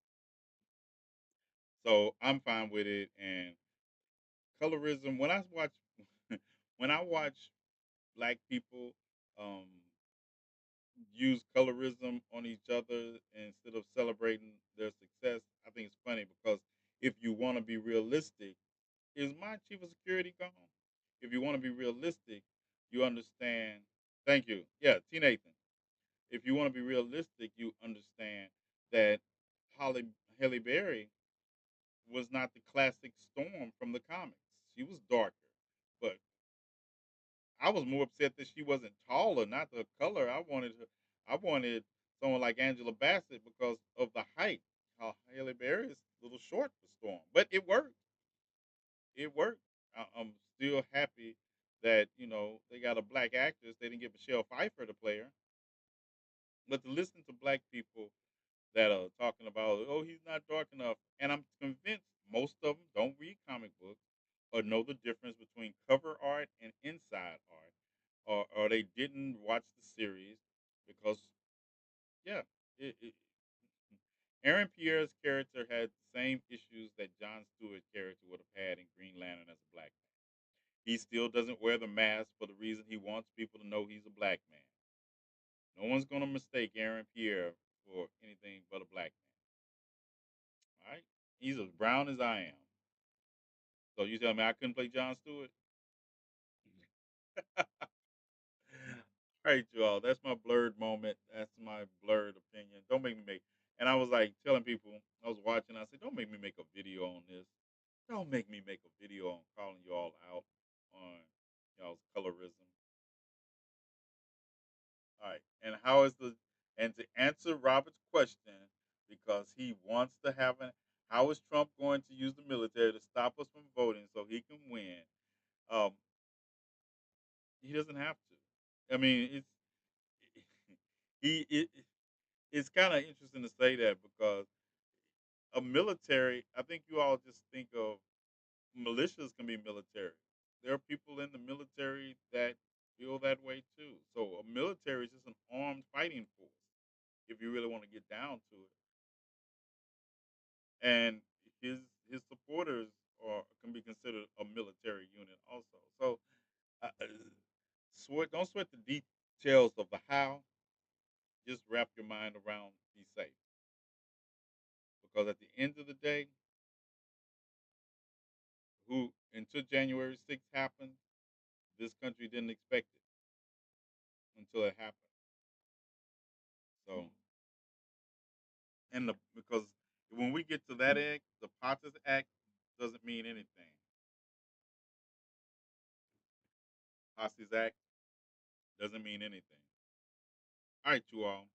So I'm fine with it. And colorism. When I watch, when I watch black people um, use colorism on each other instead of celebrating their success, I think it's funny because if you want to be realistic, is my chief of security gone? If you want to be realistic, you understand. Thank you. Yeah, TNathan. If you want to be realistic, you understand that Holly Halle Berry was not the classic Storm from the comics. She was darker, but I was more upset that she wasn't taller, not the color. I wanted her. I wanted someone like Angela Bassett because of the height. How Halle Berry is a little short for Storm, but it worked. It worked. I'm still happy that they got a black actress. They didn't get Michelle Pfeiffer to play her, but to listen to black people that are talking about, oh, he's not dark enough, and I'm convinced most of them don't read comic books or know the difference between cover art and inside art, or they didn't watch the series because yeah, it Aaron Pierre's character had the same issues that John Stewart's character would have had in Green Lantern as a black man. He still doesn't wear the mask for the reason he wants people to know he's a black man. No one's going to mistake Aaron Pierre for anything but a black man. All right? He's as brown as I am. So you tell me I couldn't play John Stewart? All right, you all. That's my blurred moment. That's my blurred opinion. Don't make me make. And I was like telling people, I was watching, I said, don't make me make a video on this. Don't make me make a video on calling you all out on y'all's colorism. All right. And to answer Robert's question, because he wants to have an how is Trump going to use the military to stop us from voting so he can win? Um, he doesn't have to. I mean, he it, it's kind of interesting to say that because a military. I think you all just think of militias can be military. There are people in the military that feel that way too. So a military is just an armed fighting force if you really want to get down to it. And his his supporters can be considered a military unit also. So don't sweat the details of the how. Just wrap your mind around be safe. Because at the end of the day, who until January 6th happened, this country didn't expect it until it happened. So because when we get to that act, the Potter's Act doesn't mean anything. Posse's Act doesn't mean anything. All right, you all.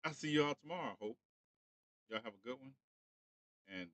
I'll see y'all tomorrow. I hope y'all have a good one. And